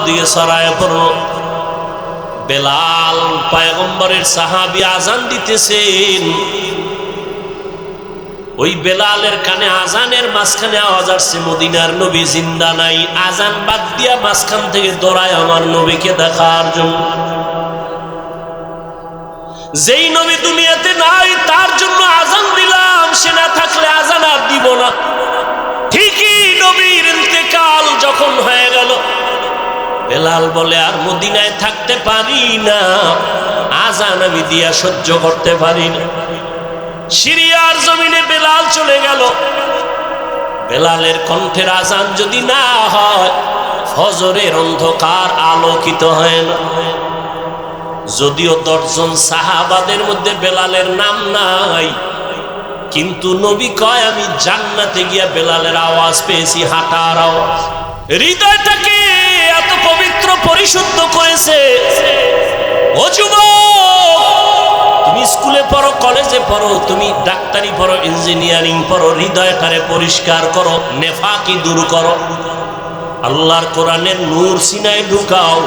চতুর্দিকে ছড়ায় পড়ল। বেলাল পয়গম্বরের সাহাবী আজান দিতেছেন, ওই বেলালের কানে আজানের মাঝখানে আওয়াজ আসছে মদিনার নবী জিন্দা নাই। আজান বাদ দিয়া মাঝখান থেকে দৌড়ায় আমার নবীকে দেখার জন্য। যেই নবী দুনিয়াতে নাই তার জন্য আজান দিলাম, সে না থাকলে আজান আর দিব না। ঠিকই নবীর ইন্তেকাল যখন হয়ে গেল, বেলাল বলে আর মদিনায় থাকতে পারি না, আজান আমি দিয়া সহ্য করতে পারি না। সিরিয়ার জমিনে বেলাল চলে গেল। বেলালের কণ্ঠের আজান যদি না হয়, ফজরের অন্ধকার আলোকিত হয় না। যদিও 10 জন সাহাবাদের মধ্যে বেলালের নাম নাই, কিন্তু নবী কয় আমি জান্নাতে গিয়া বেলালের আওয়াজ পেয়েছি, হাঁটার আওয়াজ। হৃদয়টাকে এত পবিত্র পরিশুদ্ধ করেছে। ও যুবক, তুমি স্কুলে পড়ো, কলেজে পড়ো, তুমি ডাক্তারি পড়ো, ইঞ্জিনিয়ারিং পড়ো, হৃদয়টারে পরিষ্কার করো, নেফাকি দূর করো, আল্লাহর কোরআনের নূর সিনায় ঢুকাও,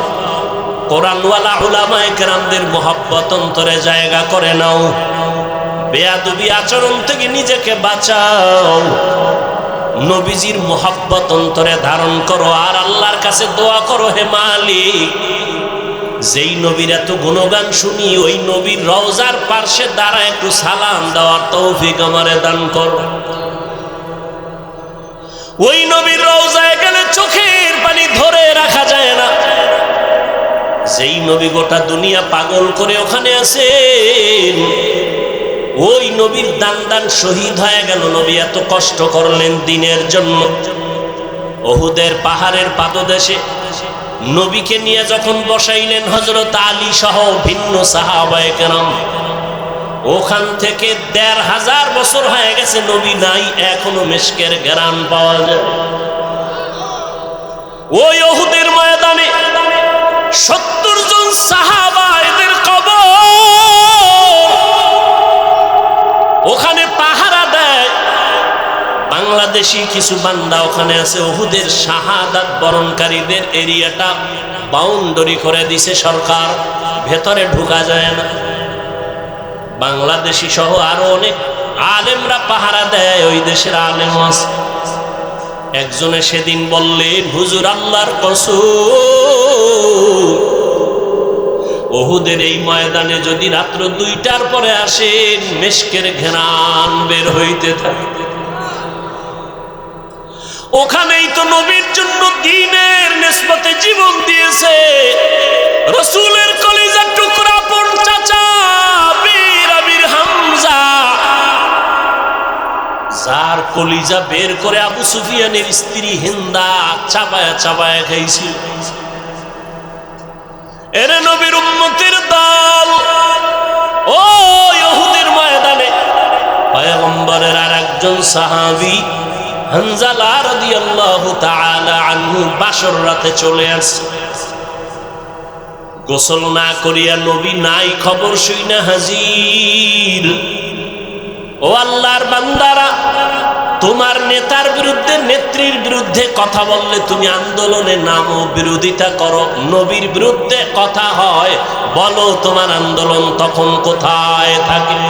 কোরআনওয়ালা উলামায়ে কেরামদের মহব্বত অন্তরে জায়গা করে নাও, বেয়াদবি আচরণ থেকে নিজেকে বাঁচাও, নবীজির মহব্বত অন্তরে ধারণ করো, আর আল্লাহর কাছে দোয়া করো, হে মালিক, যেই নবীর এত গুণগান শুনি ওই নবীর রওজার পার্শ্বে দাঁড়ায় একটু সালাম দেওয়ার তৌফিক আমারে দান করো। ওই নবীর রওজায় গেলে চোখের পানি ধরে রাখা যায় না। যেই নবী গোটা দুনিয়া পাগল করে ওখানে আছেন, ওই নবীর দান শহীদ হয়ে গেল। নবী এত কষ্ট করলেন দিনের জন্য। উহুদের পাহাড়ের পাদদেশে নবীকে নিয়ে যখন বসাইলেন হযরত আলী সহ ভিন্ন সাহাবায়ে কেরাম, ওখান থেকে ১৫০০ বছর হয়ে গেছে নবী নাই, এখনো মিশকের ঘ্রাণ পাওয়া যায়। ওই উহুদের ময়দানে ৭০ জন সাহাবা, এদের কবর ওখানে পাহারা দেয়। বাংলাদেশি কিছু বান্দা ওখানে আছে। উহুদের শাহাদাত বরণকারীদের এরিয়াটা বাউন্ডারি করে দিছে সরকার, ভেতরে ঢোকা যায় না। বাংলাদেশি সহ আরো অনেক আলেমরা পাহারা দেয়, ওই দেশের আলেম আছে। একজনে সেদিন বললেন, হুজুর আল্লাহর কসম, উহুদের এই ময়দানে যদি রাত্র 2টার পরে আসেন, মিশকের ঘ্রাণ বের হইতে থাকে। ওখানেই তো নবীর জন্য দ্বীনের নিসবতে জীবন দিয়েছে রাসূলের কলিজার টুকরা পন চাচা বীর আমির হামজা, যার কলিজা বের করে আবু সুফিয়ানের স্ত্রী হিন্দা চাবায়া চাবায়া খাইছিল। এরে নবীর উম্মতের দল, ও উহুদের ময়দানে পয়গম্বরের আরেকজন সাহাবী হানজালা রাদিয়াল্লাহু তাআলা আনহু বাসর রাতে চলে আসছে। গোসল না করিয়া নবী নাই খবর শুইনা হাজির। ও আল্লাহর বান্দারা, তোমার নেতার বিরুদ্ধে, নেত্রীর বিরুদ্ধে কথা বললে তুমি আন্দোলনে নামো, বিরোধিতা করো। নবীর বিরুদ্ধে কথা হয়, বলো তোমার আন্দোলন তখন কোথায় থাকে?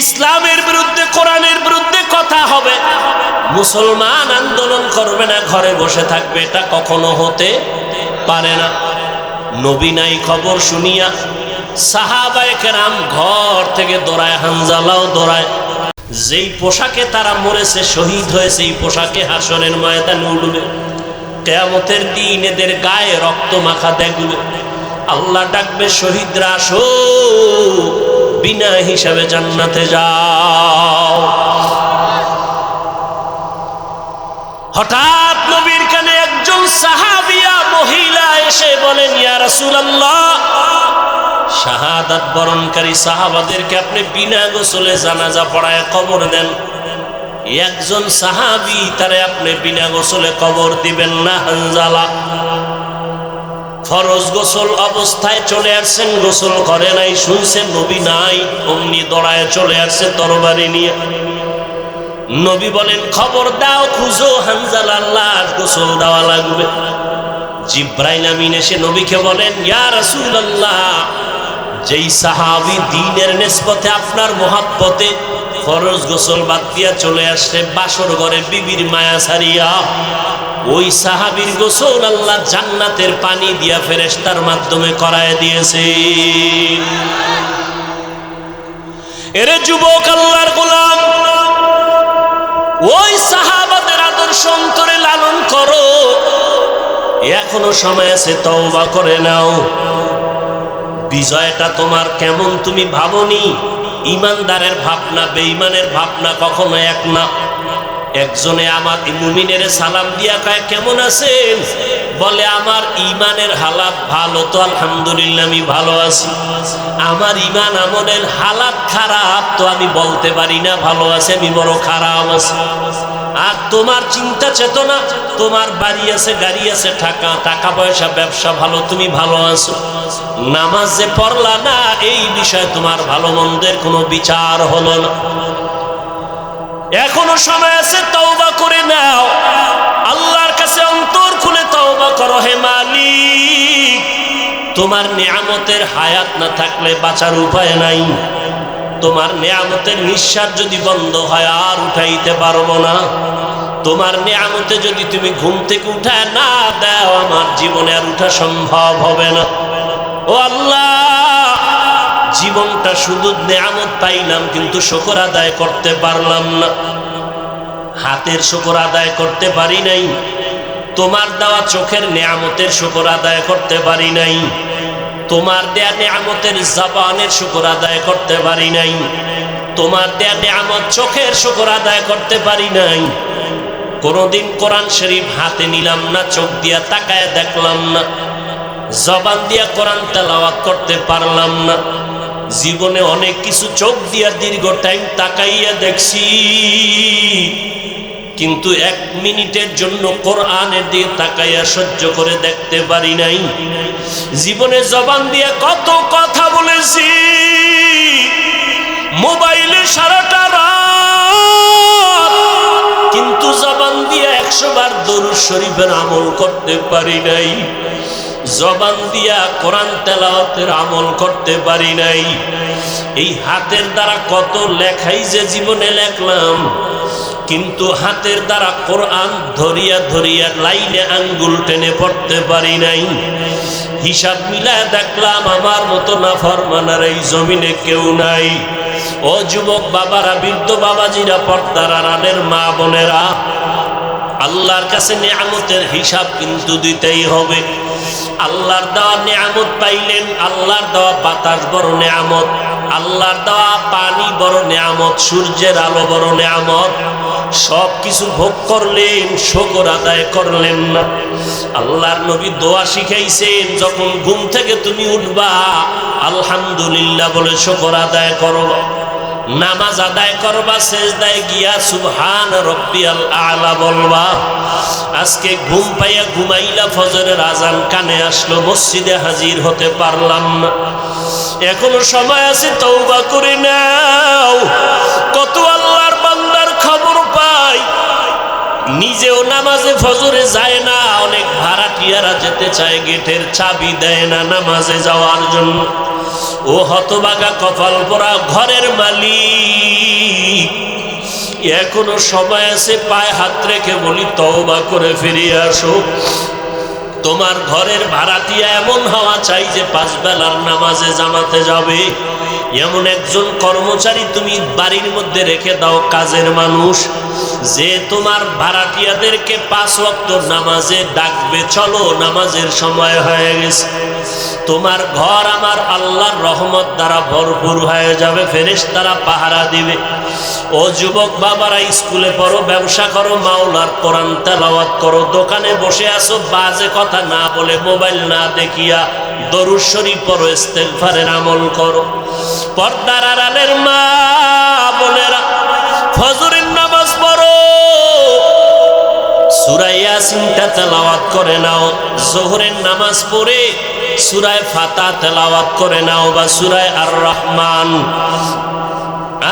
ইসলামের বিরুদ্ধে, কোরআনের বিরুদ্ধে কথা হবে, মুসলমান আন্দোলন করবে না, ঘরে বসে থাকবে, এটা কখনো হতে পারে না। নবী নাই খবর শুনিয়া সাহাবায়ে কেরাম ঘর থেকে দৌড়ায়, হানজালাও দৌড়ায়। যেই পোশাকে তারা মরেছে, শহীদ হয়েছে, এই পোশাকে হাসরের ময়দানে উঠবে। কিয়ামতের দিন এদের গায়ে রক্ত মাখা দেখবে। আল্লাহ ডাকবে, শহীদরা আসো, বিনা হিসাবে জান্নাতে যাও। হঠাৎ নবীর কানে একজন সাহাবিয়া মহিলা এসে বলেন, ইয়া রাসূলুল্লাহ, শাহাদাত বরণকারী সাহাবাদেরকে আপনি বিনা গোসলে জানাজা পড়ায় কবর দেন, একজন সাহাবী তারে আপনি বিনা গোসলে কবর দিবেন না। হানজালা ফরজ গোসল অবস্থায় চলে আসছেন, গোসল করে নাই, শুনছেন নবী নাই, অমনি দৌড়ায় চলে আসছে তরবারি নিয়ে। নবী বলেন খবর দাও, খুঁজো হানজালার লাশ, গোসল দেওয়া লাগবে। জিব্রাইল আমিন এসে নবীকে বলেন, ইয়া রাসূলুল্লাহ, যেই সাহাবী দ্বীনের নিসবতে আপনার মহব্বতে ফরজ গোসল বাদ দিয়া চলে আসছে বাসর ঘরে বিবির মায়া ছাড়িয়া, ওই সাহাবীর গোসল আল্লাহ জান্নাতের পানি দিয়া ফেরেশতার মাধ্যমে করায় দিয়েছে। এরে যুবক আল্লাহর গোলাম, ওই সাহাবাদের আদর্শ অন্তরে লালন করো, এখনো সময় আছে, তওবা করে নাও। বিজয়টা তোমার কেমন তুমি ভাবনি? ইমানদারের ভাবনা বেঈমানের ভাবনা কখনো এক না। একজনে আমার মুমিনের সালাম দিয়া কয় কেমন আছেন, বলে আমার ইমানের হালাত ভালো তো আলহামদুলিল্লাহ আমি ভালো আছি। আমার ইমান আমলের হালাত খারাপ তো আমি বলতে পারি না ভালো আছে, আমি বড় খারাপ আছি। আর তোমার চিন্তা চেতনা, তোমার বাড়ি আছে গাড়ি আছে টাকা পয়সা ব্যবসা ভালো, তুমি ভালো আছো, নামাজ যে পড়লা না এই বিষয়ে তোমার ভালো মন্দের কোনো বিচার হলো না। এখনো সময় আছে, তওবা করে নাও, আল্লাহর কাছে অন্তর খুলে তওবা করো। হে মালিক, তোমার নিয়ামতের হায়াত না থাকলে বাঁচার উপায় নাই। তোমার নিয়ামতের নিঃশ্বাস যদি বন্ধ হয় আর উঠাইতে পারবো না। তোমার নিয়ামতে যদি তুমি ঘুম থেকে উঠায় না দাও, আমার জীবনে আর উঠা সম্ভব হবে না। ও আল্লাহ, জীবনটা শুধু নিয়ামত পাইলাম কিন্তু শুকর আদায় করতে পারলাম না। হাতের শুকর আদায় করতে পারি নাই, তোমার দেওয়া চোখের নিয়ামতের শুকর আদায় করতে পারি নাই, তোমার দেয়া নিয়ামতের জবানের শুকর আদায় করতে পারি নাই, তোমার দেয়া নিয়ামত চোখের শুকর আদায় করতে পারি নাই। কোনদিন কোরআন শরীফ হাতে নিলাম না, চোখ দিয়া তাকায় দেখলাম না, জবান দিয়া কোরআন তেলাওয়াত করতে পারলাম না। জীবনে অনেক কিছু চোখ দিয়া দীর্ঘ টাইম তাকাইয়া দেখছি, কিন্তু এক মিনিটের জন্য কোরআনের দিকে তাকাইয়া সহ্য করে দেখতে পারি নাই। জীবনে জবান দিয়া কত কথা বলেছি, মোবাইলে সারাটা রাত, কিন্তু জবান দিয়া 100 বার দরুদ শরীফের আমল করতে পারি নাই। জবান দিয়া কোরআন তেলাওয়াতের আমল করতে পারি নাই। এই হাতের দ্বারা কত লেখাই যে জীবনে লেখলাম, কিন্তু হাতের দ্বারা কোরআন ধরিয়া ধরিয়া লাইনে আঙ্গুল টেনে পড়তে পারি নাই। হিসাব মিলায় দেখলাম আমার মতো নাফরমানের এই জমিনে কেউ নাই। ও যুবক বাবারা, বৃদ্ধ বাবাজিরা, পর্দার আড়ালের মা বোনেরা, আল্লাহর কাছে নিয়ামতের হিসাব কিন্তু দিতেই হবে। আল্লাহর দেওয়া নিয়ামত পাইলেন, আল্লাহর দেওয়া বাতাস বড় নিয়ামত, আল্লাহর দেওয়া পানি বড় নিয়ামত, সূর্যের আলো বড় নিয়ামত। সব কিছু ভোগ করলেন, শুকর আদায় করলেন না। আল্লাহর নবী দোয়া শিখাইছেন, যখন ঘুম থেকে তুমি উঠবা আলহামদুলিল্লাহ বলে শুকর আদায় করো। নামাজ আদায় করবা, সেজদায় গিয়া সুবহান রব্বিয়াল আলা বলবা। আজকে ঘুম পাইয়া ঘুমাইলা, ফজরের আজান কানে আসলো, মসজিদে হাজির হতে পারলাম না। এখনো সময় আছে, তওবা করে নাও। কত আল্লাহর বান্দার খবর পাই, নিজেও নামাজে ফজরে যায় না, অনেক ভাড়াটিয়ারা যেতে চায়, গেটের চাবি দেয় না নামাজে যাওয়ার জন্য। ও হতভাগা কপাল পোড়া ঘরের মালিক, এখনো সময় আছে, পায়ে হাত রেখে বলি তওবা করে ফিরে আসো। তোমার ঘরের ভাড়াটিয়া এমন হওয়া চাই যে 5 বেলার নামাজে জামাতে যাবে। এমন একজন কর্মচারী তুমি বাড়ির মধ্যে রেখে দাও, কাজের মানুষ, যে তোমার ভাড়াটিয়াদেরকে 5 ওয়াক্ত নামাজে ডাকবে, চলো নামাজের সময় হয়ে গেছে। তোমার ঘর আমার আল্লাহর রহমত দ্বারা ভরপুর হয়ে যাবে, ফেরেশতারা পাহারা দিবে। ও যুবক বাবারা, স্কুলে পড়ো, ব্যবসা করো, মাওলার কোরআন তেলাওয়াত করো, দোকানে বসে আসো, বাজে কথা না বলে, মোবাইল না দেখিয়া দরুদ শরীফ পড়ো, ইস্তেগফারের আমল করো। পর্দার আড়ালের মা বোনেরা, ফজরের নামাজ পড়ো, সূরা ইয়াসিনটা তেলাওয়াত করে নাও। যোহরের নামাজ পড়ে সূরা ফাতিহা তেলাওয়াত করে নাও, বা সূরা আর রহমান।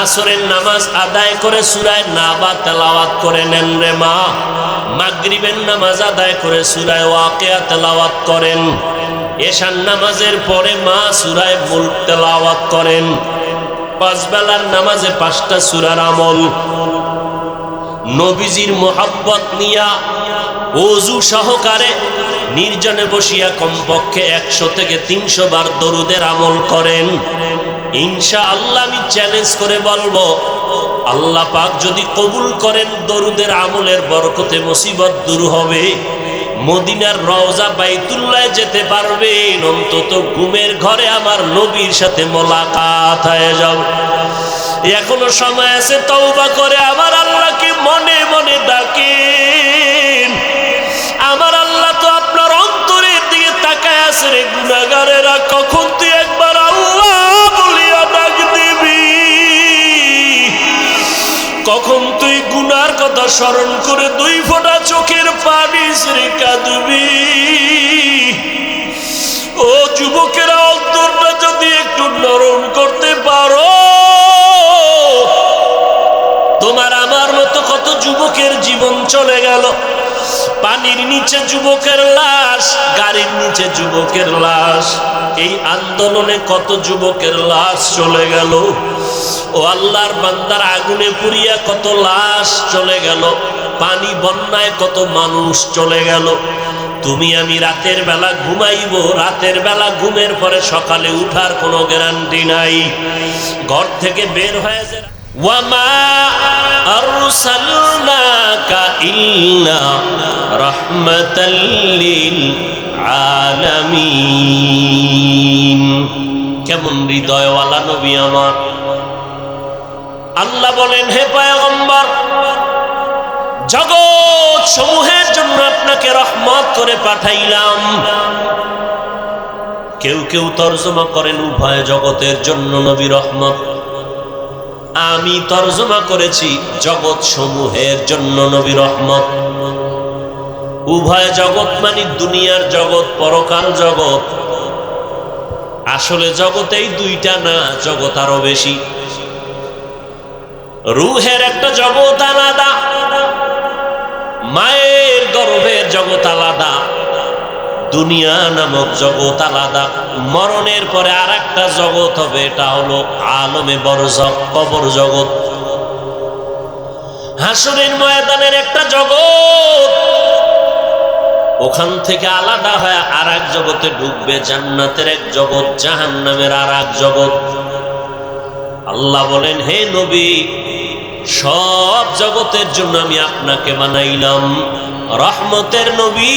আসরের নামাজ আদায় করে সূরা নাবা তেলাওয়াত করে নেন রে মা। মাগরিবের নামাজ আদায় করে সূরা ওয়াকিয়া তেলাওয়াত করেন। এশার নামাজের পরে মা সূরা মুলক তেলাওয়াত করেন। পাঁচ বেলার নামাজে 5টা সূরার আমল। নবীজির মোহাব্বত নিয়া ওযু সহকারে নির্জনে বসিয়া কমপক্ষে 100 থেকে 300 বার দরুদের আমল করেন। ইনশাআল্লাহ আমি চ্যালেঞ্জ করে বলবো, আল্লাহ পাক যদি কবুল করেন দরুদের আমলের বরকতে মুসিবত দূর হবে। মদিনার রওজা বাইতুল্লাহ যেতে পারবেন, অন্তত ঘুমের ঘরে আমার নবীর সাথে মোলাকাত হয়ে যাবে। এখনো সময় আছে, তওবা করে আমার আল্লাহকে মনে মনে ডাকেন। আমার আল্লাহ তো আপনার অন্তরের দিকে তাকায় আছে রে গুনাহগারেরা, কখন তুই একবার আল্লাহ বলিয়া ডাক দিবি, কখন তুই গুনার কথা স্মরণ করে 2 ফোঁটা চোখের পানি ছেড়ে কাঁদবি। ও যুবকেরা, অন্তরটা যদি একটু নরম করতে পারো, তোমার আমার মতো কত যুবকের জীবন চলে গেল। পানির নিচে যুবকের লাশ, গাড়ির নিচে যুবকের লাশ, এই আন্দোলনে কত যুবকের লাশ চলে গেল। ও আল্লাহর বান্দার, আগুনে পুড়িয়া কত লাশ চলে গেল, পানি বন্যায় কত মানুষ চলে গেল। তুমি আমি রাতের বেলা ঘুমাইব, রাতের বেলা ঘুমের পরে সকালে উঠার কোনো গ্যারান্টি নাই। ঘর থেকে বের হয়ে যায়, ওয়ামা আরসালনাকা ইল্লা রাহমাতাল লিল আলামিন। কেমন হৃদয়ওয়ালা নবী আমার। আল্লাহ বলেন, হে পয়গম্বর, জগৎ সমূহের জন্য আপনাকে রহমত করে পাঠাইলাম। কেউ কেউ তরজমা করেন উভয় জগতের জন্য নবী রহমত। আমি তরজমা করেছি জগৎ সমূহের জন্য নবী রহমত। উভয় জগৎ মানে দুনিয়ার জগৎ, পরকাল জগৎ। আসলে জগতেই 2টা না, জগৎ আরো বেশি। রুহের একটা জগৎ আলাদা, মায়ের গর্ভের জগৎ আলাদা, দুনিয়া নামক জগৎ আলাদা। মরণের পরে আর একটা জগৎ হবে, এটা হলো আলমে বরজখ, কবর জগৎ। হাসরের ময়দানের একটা জগৎ, ওখান থেকে আলাদা হয়ে আর এক জগতে ঢুকবে। জান্নাতের এক জগৎ, জাহান্নামের আর এক জগৎ। আল্লাহ বলেন, হে নবী, সব জগতের জন্য আমি আপনাকে বানাইলাম রহমতের নবী।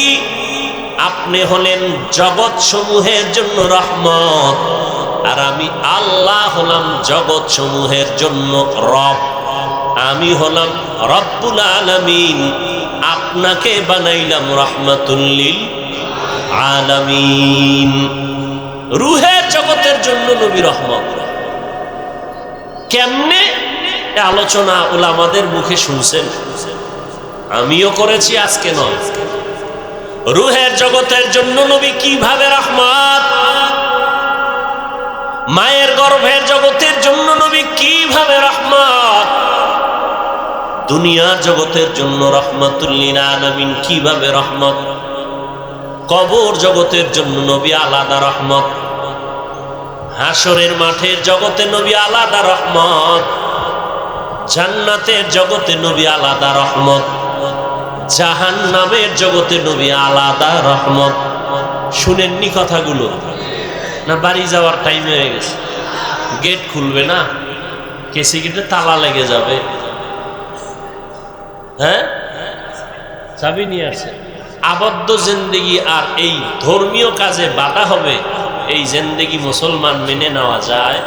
আপনি হলেন জগৎ সমূহের জন্য রহমত, আর আমি আল্লাহ হলাম জগৎ সমূহের জন্য রব। আমি হলাম রব্বুল আলামিন, আপনাকে বানাইলাম রহমাতুল লিল আলামিন। রুহের জগতের জন্য নবী রহমত। কেমনে আলোচনা উলামাদের মুখে শুনছেন, আমিও করেছি, আজকে নয়। রুহের জগতের জন্য নবী কিভাবে রহমত, মায়ের গর্ভের জগতের জন্য নবী কিভাবে রহমত, দুনিয়ার জগতের জন্য রহমাতুল লিল আলামিন কিভাবে রহমত, কবর জগতের জন্য নবী আলাদা রহমত, হাসরের মাঠের জগতে নবী আলাদা রহমত, জান্নাতের জগতে নবী আলাদা রহমত, জাহান্নামের জগতে নবী আলাদা রহমত। শুনেননি কথাগুলো? না বাড়ি যাওয়ার টাইম হয়ে গেছে? গেট খুলবে না, কেসি গেটে তালা লেগে যাবে। হ্যাঁ, চাবি নিয়ে আসে। আবদ্ধ জিন্দেগি আর এই ধর্মীয় কাজে বাধা হবে, এই জিন্দেগি মুসলমান মেনে নেওয়া যায়?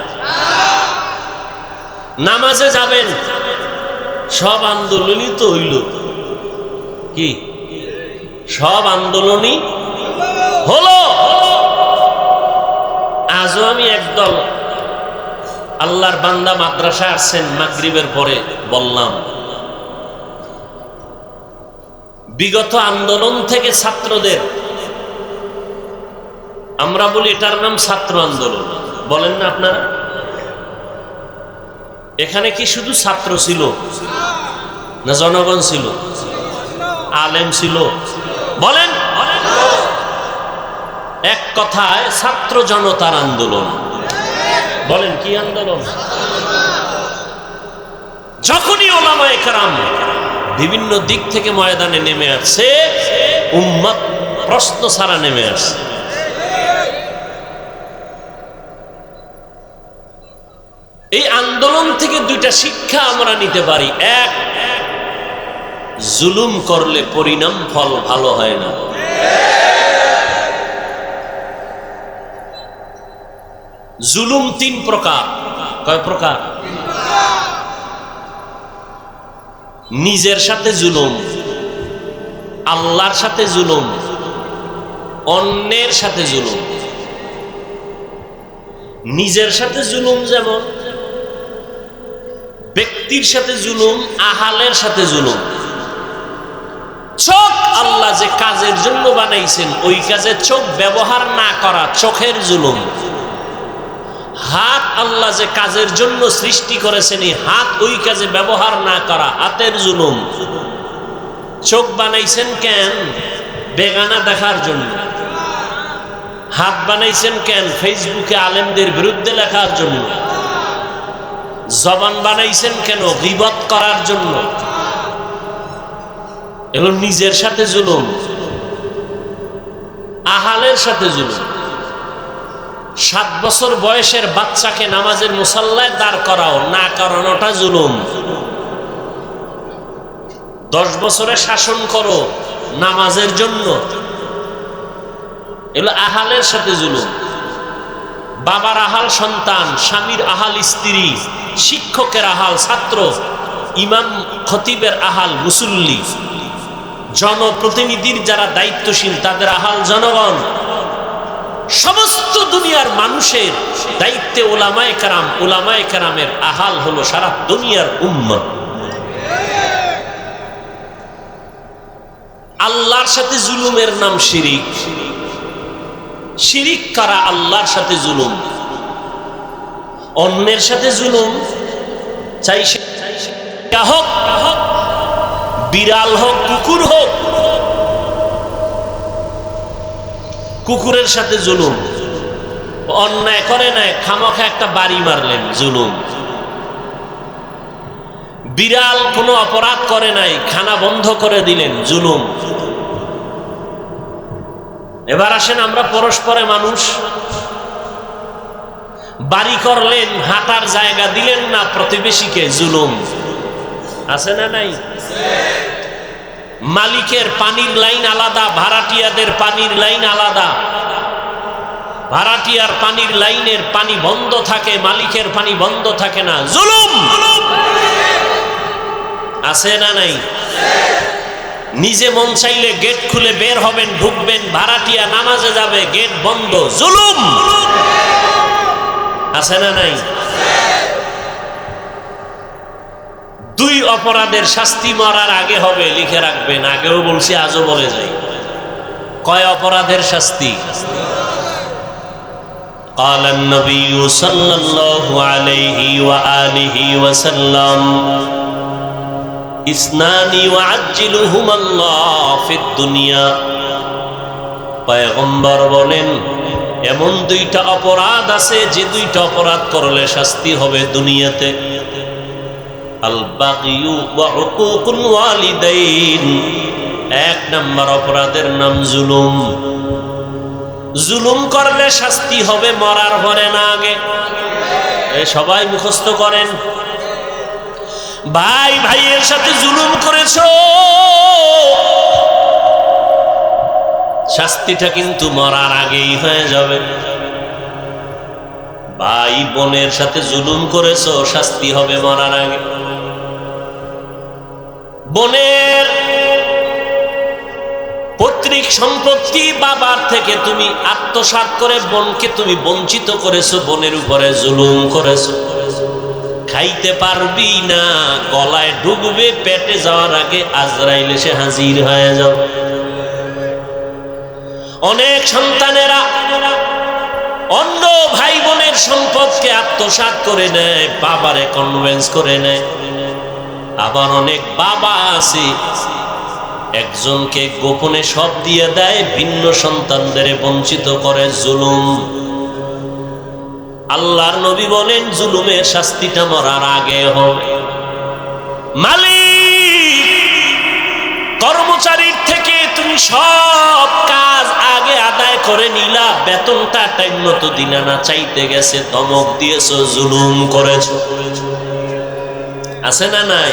নামাজে যাবেন, সব আন্দোলনই তো হইল কি? সব আন্দোলনই হলো। আজও আমি একদল আল্লাহর বান্দা মাদ্রাসা আসছেন, মাগরিবের পরে বললাম, বিগত আন্দোলন থেকে ছাত্রদের, আমরা বলি এটার নাম ছাত্র আন্দোলন, বলেন না আপনারা? এখানে কি শুধু ছাত্র ছিল না জনগণ ছিল, আলেম ছিল? বলেন, এক কথায় ছাত্র জনতার আন্দোলন। বলেন কি আন্দোলন? যখনই ওলামায়ে কেরাম বিভিন্ন দিক থেকে ময়দানে নেমে আসছে, উম্মত প্রশ্ন ছাড়া নেমে আসছে। এই আন্দোলন থেকে দুইটা শিক্ষা আমরা নিতে পারি। এক, জুলুম করলে পরিণাম ফল ভালো হয় না। জুলুম তিন প্রকার। কয় প্রকার? নিজের সাথে জুলুম, আল্লাহর সাথে জুলুম, অন্যের সাথে জুলুম। নিজের সাথে জুলুম যেমন ব্যক্তির সাথে জুলুম, আহালের সাথে জুলুম। চোখ আল্লাহ যে কাজের জন্য বানাইছেন ওই কাজে চোখ ব্যবহার না করা চোখের জুলুম। হাত আল্লাহ যে কাজের জন্য সৃষ্টি করেছেন এই হাত ওই কাজে ব্যবহার না করা হাতের জুলুম। চোখ বানাইছেন কেন? বেগানা দেখার জন্য। হাত বানাইছেন কেন? ফেসবুকে আলেমদের বিরুদ্ধে লেখার জন্য। জবান বানাইছেন কেন? গীবত করার জন্য। এগুলো নিজের সাথে জুলুম, আহালের সাথে জুলুম। 7 বছর বয়সের বাচ্চাকে নামাজের মুসাল্লায় দাঁড় করাও, না করানোটা জুলুম। 10 বছরে শাসন করো নামাজের জন্য, এগুলো আহালের সাথে জুলুম। বাবার আহাল সন্তান, স্বামীর আহাল স্ত্রী, শিক্ষকের আহাল ছাত্র, ইমাম খতিবের আহাল মুসল্লি, জনপ্রতিনিধির যারা দায়িত্বশীল তাদের আহাল জনগণ। সমস্ত দুনিয়ার মানুষের দায়িত্বে ওলামায়ে কেরাম, ওলামায়ে কেরামের আহাল হলো সারা দুনিয়ার উম্মত। আল্লাহর সাথে জুলুমের নাম শিরিক। শিরিক করা আল্লাহর সাথে জুলুম। অন্যের সাথে জুলুম, চাই সে হোক, বিড়াল হোক, কুকুর হোক। কুকুরের সাথে জুলুম, অন্যায় করে নাই, খামোখা একটা বাড়ি মারলেন, জুলুম। বিড়াল কোনো অপরাধ করে নাই, খানা বন্ধ করে দিলেন, জুলুম। এবার আসেন আমরা পরস্পরে মানুষ। বাড়ি করলেন, হাঁটার জায়গা দিলেন না প্রতিবেশীকে, জুলুম। আছে না নাই? মালিকের পানির লাইন আলাদা, ভাড়াটিয়াদের পানির লাইন আলাদা। ভাড়াটিয়ার পানির লাইনের পানি বন্ধ থাকে, মালিকের পানি বন্ধ থাকে না, জুলুম। আছে না নাই? নিজে মন চাইলে গেট খুলে বের হবেন, ঢুকবেন, ভাড়াটিয়া নামাজে যাবে, গেট বন্ধ, জুলুম। আছে না নাই? দুই অপরাধের শাস্তি মরার আগে হবে, লিখে রাখবেন। আগেও বলছি, আজও বলে যাই। কয় অপরাধের শাস্তি? قال النبي صلى الله عليه وآله وسلم اثنان يعجلهما الله في الدنيا। পয়গম্বর বলেন, এমন দুইটা অপরাধ আছে যে দুইটা অপরাধ করলে শাস্তি হবে দুনিয়াতে। আল বাগিয়ু ওয়া উকুকুল ওয়ালিদাইন। এক নম্বর অপরাধের নাম জুলুম। জুলুম করলে শাস্তি হবে মরার পরে, না আগে। সবাই মুখস্থ করেন। ভাই ভাইয়ের সাথে জুলুম করেছো, শাস্তিটা কিন্তু মরার আগেই হয়ে যাবে। ভাই বোনের সাথে জুলুম করেছো, শাস্তি হবে মরার আগে। বোনের পৈতৃক সম্পত্তি বাবার থেকে তুমি আত্মসাৎ করে বোনকে তুমি বঞ্চিত করেছো, বোনের উপরে জুলুম করেছো। খাইতে পারবি না, গলায় ঢুকবে, পেটে যাওয়ার আগে আজরাইল এসে হাজির হয়ে যাও। অনেক সন্তানেরা অন্য ভাই বোনের সম্পদকে আত্মসাৎ করে নেয়, বাবারে কনভিন্স করে নেয়। আবার অনেক বাবা আছে একজনকে গোপনে সব দিয়ে দেয়, ভিন্ন সন্তানদের বঞ্চিত করে। জুলুম। আল্লাহর নবী বলেন জুলুমের শাস্তিটা মরার আগে হবে। মালিক কর্মচারীর থেকে তুমি সব কাজ আগে আদায় করে নিলা, বেতনটা টাইম মতো দিলা না, চাইতে গেছে ধমক দিয়েছো, জুলুম করেছো। আছে না নাই?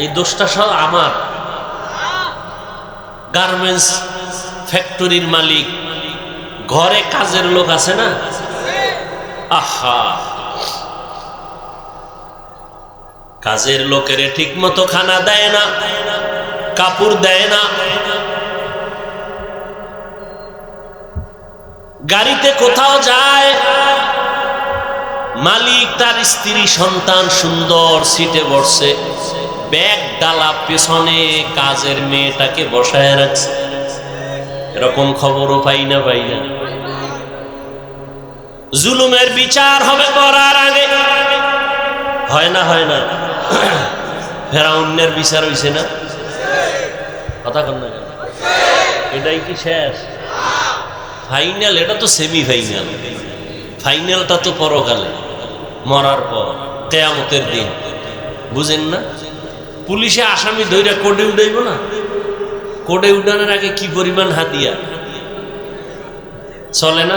এই দোষটা সব আমার। গার্মেন্টস ফ্যাক্টরির মালিক, ঘরে কাজের লোক আছে না, আহা, কাজের লোকের ঠিক মতো খানা দেয় না, কাপড় দেয় না, গাড়িতে কোথাও যায়, মালিক তার স্ত্রী সন্তান সুন্দর সিটে বসছে, ব্যাগ ডালা পেছনে কাজের মেয়েটাকে বসায় রাখছে। এরকম খবরও পাই না। জুলুমের বিচার হবে করার আগে। হয় না? ফেরাউনের বিচার হইছে না? কথা কন না কেন? এটাই কি শেষ? ফাইনাল? এটা তো সেমি ফাইনাল। ফাইনালটা তো পরকালে, মরার পর, কিয়ামতের দিন। বুঝেন না? পুলিশে আসামি ধইরা কোর্টে উঠাইব না? কোর্টে উঠানোর আগে কি পরিমাণ হাতিয়া চলে না?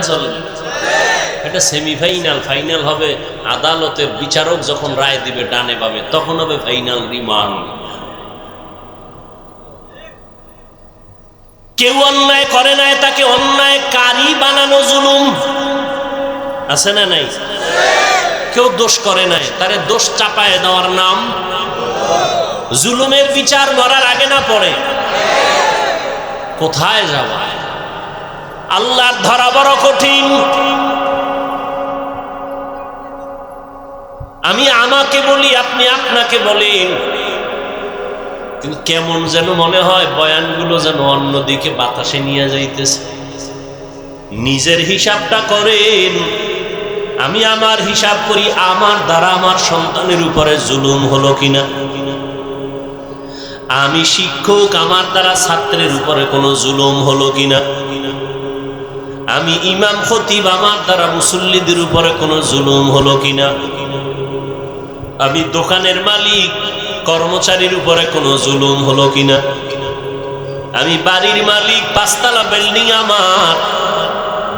এটা সেমিফাইনাল। ফাইনাল হবে আদালতের বিচারক যখন রায় দিবে ডানে পাবে, তখন হবে ফাইনাল রিমান্ড। কেউ অন্যায় করে নাই, তাকে অন্যায়কারী বানানো জুলুম। আছে না নাই? কেউ দোষ করে নাই, তারে দোষ চাপায় দেওয়ার নাম জুলুমের বিচার মরার আগে না পড়ে? কোথায় যাওয়া? আল্লাহর ধরা বড় কঠিন। আমি আমাকে বলি, আপনি আপনাকে বলেন, কিন্তু কেমন যেন মনে হয় বয়ানগুলো যেন অন্যদিকে বাতাসে নিয়ে যাইতেছে। নিজের হিসাবটা করেন। আমি আমার হিসাব করি, আমার দ্বারা আমার সন্তানের উপরে জুলুম হলো কিনা। আমি শিক্ষক, আমার দ্বারা ছাত্রের উপরে কোনো জুলুম হলো কিনা। আমি ইমাম খতিব, আমার দ্বারা মুসল্লিদের উপরে কোনো জুলুম হলো কিনা। আমি দোকানের মালিক, কর্মচারীর উপরে কোনো জুলুম হলো কিনা। আমি বাড়ির মালিক, পাঁচতলা বিল্ডিং আমার,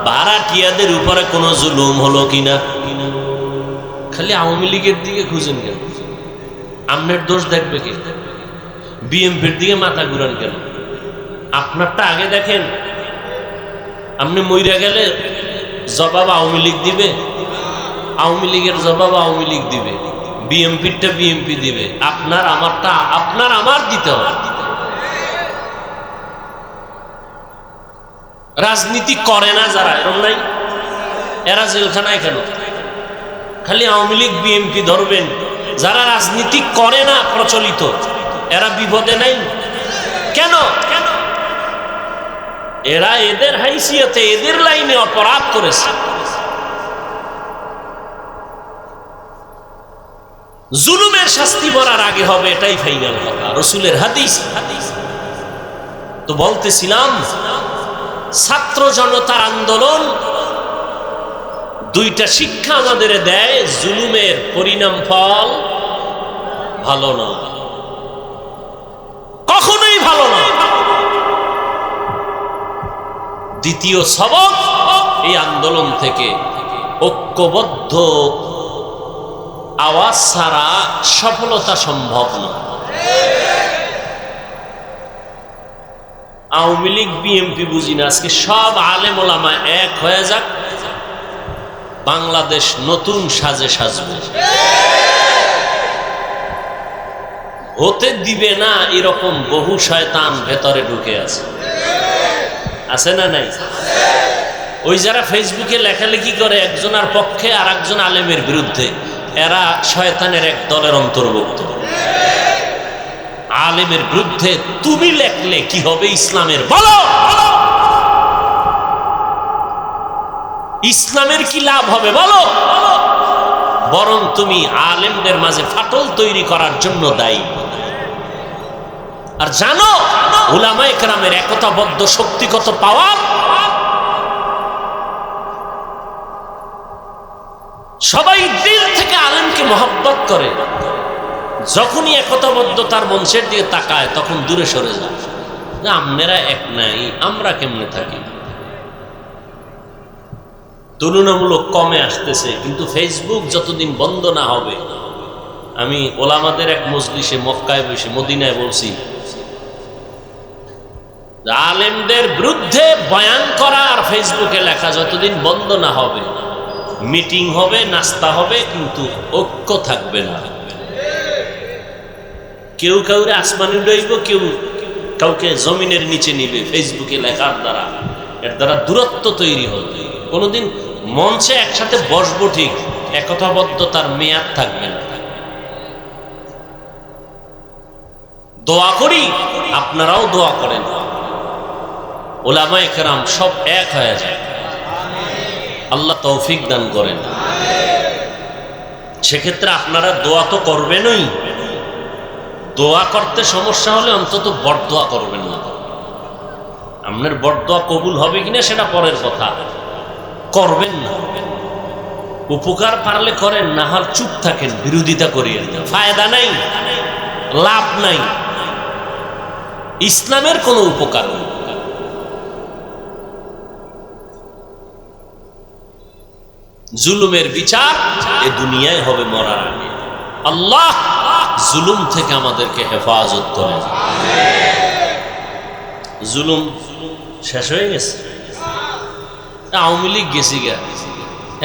ভাড়াটিয়াদের উপরে কোনো জুলুম হলো কিনা। খালি আওয়ামী লীগের দিকে খুঁজেন কেন? আপনার দোষ দেখবে কে? বিএনপির দিকে মাথা ঘুরান কেন? আপনারটা আগে দেখেন। আপনি মইরা গেলে জবাব আওয়ামী লীগ দিবে, আওয়ামী লীগের জবাব আওয়ামী লীগ দিবে, বিএনপিরটা বিএনপি দিবে, আপনার আমারটা আপনার আমার দিতে হবে। রাজনীতি করে না যারা, এরকম নাই? এরা জেলখানায় কেন? খালি আওয়ামী লীগ বিএনপি ধরবেন। যারা রাজনীতি করে না প্রচলিত, এরা বিপদে নাই কেন? এরা এদের হাইসিয়তে, এদের লাইনে অপরাধ করেছে। জুলুমের শাস্তি মরার আগে হবে, এটাই ফাইনাল কথা, রাসূলের হাদিস। তো বলতেছিলাম, ছাত্র জনতার আন্দোলন দুইটা শিক্ষা আমাদের দেয়। জুলুমের পরিণাম ফল ভালো না, কখনোই ভালো না। দ্বিতীয় সবক এই আন্দোলন থেকে, ঐক্যবদ্ধ আওয়াজ ছাড়া সফলতা সম্ভব না। আওয়ামী লীগ বিএনপি বুঝি না, আজকে সব আলেম ওলামা এক হয়ে যাক, বাংলাদেশ নতুন সাজে সাজবে। হতে দিবে না এরকম বহু শয়তান ভেতরে ঢুকে আছে না নাই? ওই যারা ফেসবুকে লেখালেখি করে একজনের পক্ষে আর একজন আলেমের বিরুদ্ধে, এরা শয়তানের এক দলের অন্তর্ভুক্ত। আলেমের বিরুদ্ধে তুমি লেখলে কি হবে ইসলামের? বলো। ইসলামের কি লাভ হবে বলো? বরং তুমি আলেমদের মাঝে ফাটল তৈরি করার জন্য দায়ী। আর জানো উলামায়ে কেরামের একতাবদ্ধ শক্তি কত পাওয়ার। সবাই দিল থেকে আলেমকে মহব্বত করে, যখনই একতাবদ্ধতার মঞ্চের দিকে তাকায় তখন দূরে সরে যায়। না আপনারা এক নাই, আমরা কেমনে থাকি? তুলনামূলক কমে আসতেছে, কিন্তু ফেসবুক যতদিন বন্ধ না হবে, আমি ওলামাদের এক মজলিসে মক্কায় বসে মদিনায় বলছি, আলেমদের বিরুদ্ধে বয়ান করা আর ফেসবুকে লেখা যতদিন বন্ধ না হবে, মিটিং হবে, নাস্তা হবে, কিন্তু ঐক্য থাকবে না। কেউ কাউরে আসমানে উড়াইব, কেউ কাউকে জমিনের নিচে নিবে ফেসবুকে লেখার দ্বারা। এর দ্বারা দূরত্ব তৈরি হবে। কোনোদিন মঞ্চে একসাথে বসবো ঠিক, একতাবদ্ধতার মেয়াদ থাকবে না। দোয়া করি, আপনারাও দোয়া করেন, উলামায়ে কেরাম সব এক হয়ে যায়, আল্লাহ তৌফিক দান করেন। সেক্ষেত্রে আপনারা দোয়া তো করবেনই, দোয়া করতে সমস্যা হলে অন্তত বরদোয়া করবেন না। আপনার বরদোয়া কবুল হবে কিনা সেটা পরের কথা, করবেন না। উপকার পারলে করেন, না হলে চুপ থাকেন, বিরোধিতা করিয়েন না, ফায়দা নাই, লাভ নাই, ইসলামের কোনো উপকার নেই। জুলুমের বিচার এ দুনিয়ায় হবে মরার আগে। আল্লাহ জুলুম থেকে আমাদেরকে হেফাজত করেন। জুলুম শেষ হয়ে গেছে, আওয়ামী লীগ গেছি গা,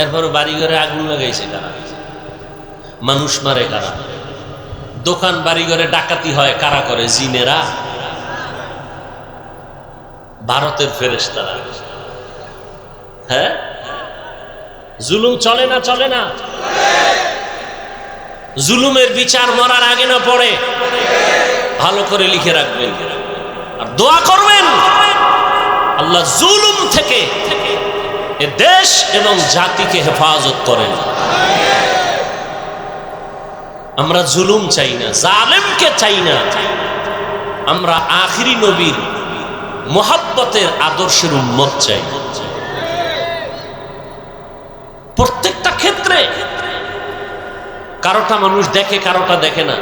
এরপরে বাড়ি ঘরে আগুন লাগাইছে কারা, মানুষ মারে কারা, দোকান বাড়ি ঘরে ডাকাতি হয় কারা করে? জিনেরা, ভারতের ফেরেশতারা। হ্যাঁ, জুলুম চলে না? চলে না? জুলুমের বিচার মরার আগে না পড়ে? ভালো করে লিখে রাখবেন আর দোয়া করবেন, আল্লাহ জুলুম থেকে এ দেশ এবং জাতিকে হেফাজত করেন। আমরা জুলুম চাই না, জালেমকে চাই না, আমরা আখিরি নবীর মুহাব্বতের আদর্শের উম্মত চাই। প্রত্যেকটা ক্ষেত্রে কারোটা মানুষ দেখে, কারোটা দেখে না।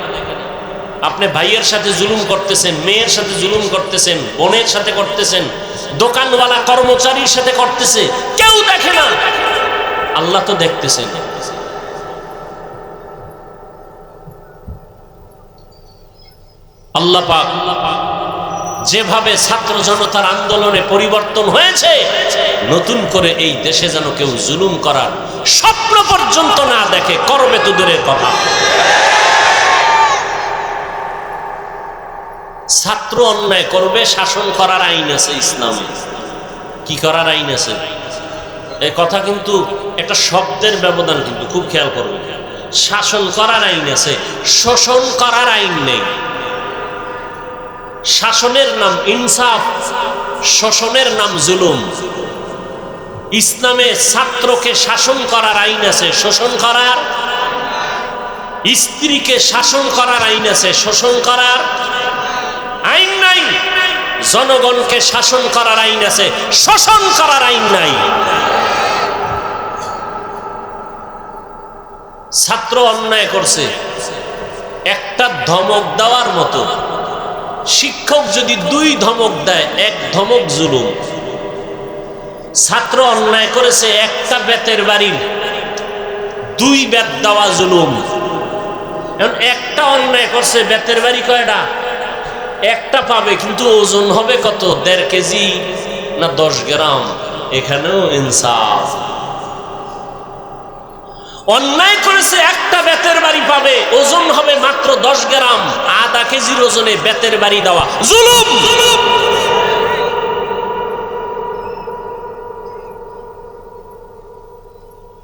আপনি ভাইয়ের সাথে জুলুম করতেছেন, মেয়ের সাথে জুলুম করতেছেন, বোনের সাথে করতেছেন, দোকানওয়ালা কর্মচারীর সাথে করতেছে, কেউ দেখে না, আল্লাহ তো দেখতেছেন। আল্লাহ পাক যেভাবে ছাত্র জনতার আন্দোলনে পরিবর্তন হয়েছে, নতুন করে এই দেশে যেন কেউ জুলুম করার স্বপ্ন পর্যন্ত না দেখে, করবে তো দূরের কথা। ছাত্র অন্যায় করবে, শাসন করার আইন আছে ইসলামে। কি করার আইন আছে? এই কথা কিন্তু একটা শব্দের ব্যবধান, কিন্তু খুব খেয়াল করবে। শাসন করার আইন আছে, শোষণ করার আইন নেই। শাসনের নাম ইনসাফ, শোষণের নাম জুলুম। ইসলামে ছাত্রকে শাসন করার আইন আছে, শোষণ করার। স্ত্রীকে শাসন করার আইন আছে, শোষণ করার আইন নাই। জনগণকে শাসন করার আইন আছে, শোষণ করার আইন নাই। ছাত্র অন্যায় করছে, একটা ধমক দেওয়ার মতো। শিক্ষক যদি 2 ধমক দেয়, 1 ধমক জুলুম। ছাত্র অন্যায় করেছে, একটা বেতের বাড়ির 2 বেত দেওয়া জুলুম। এখন একটা অন্যায় করছে, বেতের বাড়ি কয়টা? একটা পাবে, কিন্তু ওজন হবে কত? 1.5 কেজি না 10 গ্রাম। এখানেও ইনসাফ। অন্যায় করেছে, একটা বেতের বাড়ি পাবে, ওজন হবে মাত্র 10 গ্রাম। 1/2 কেজির ওজনে বেতের বাড়ি দেওয়া জুলুম।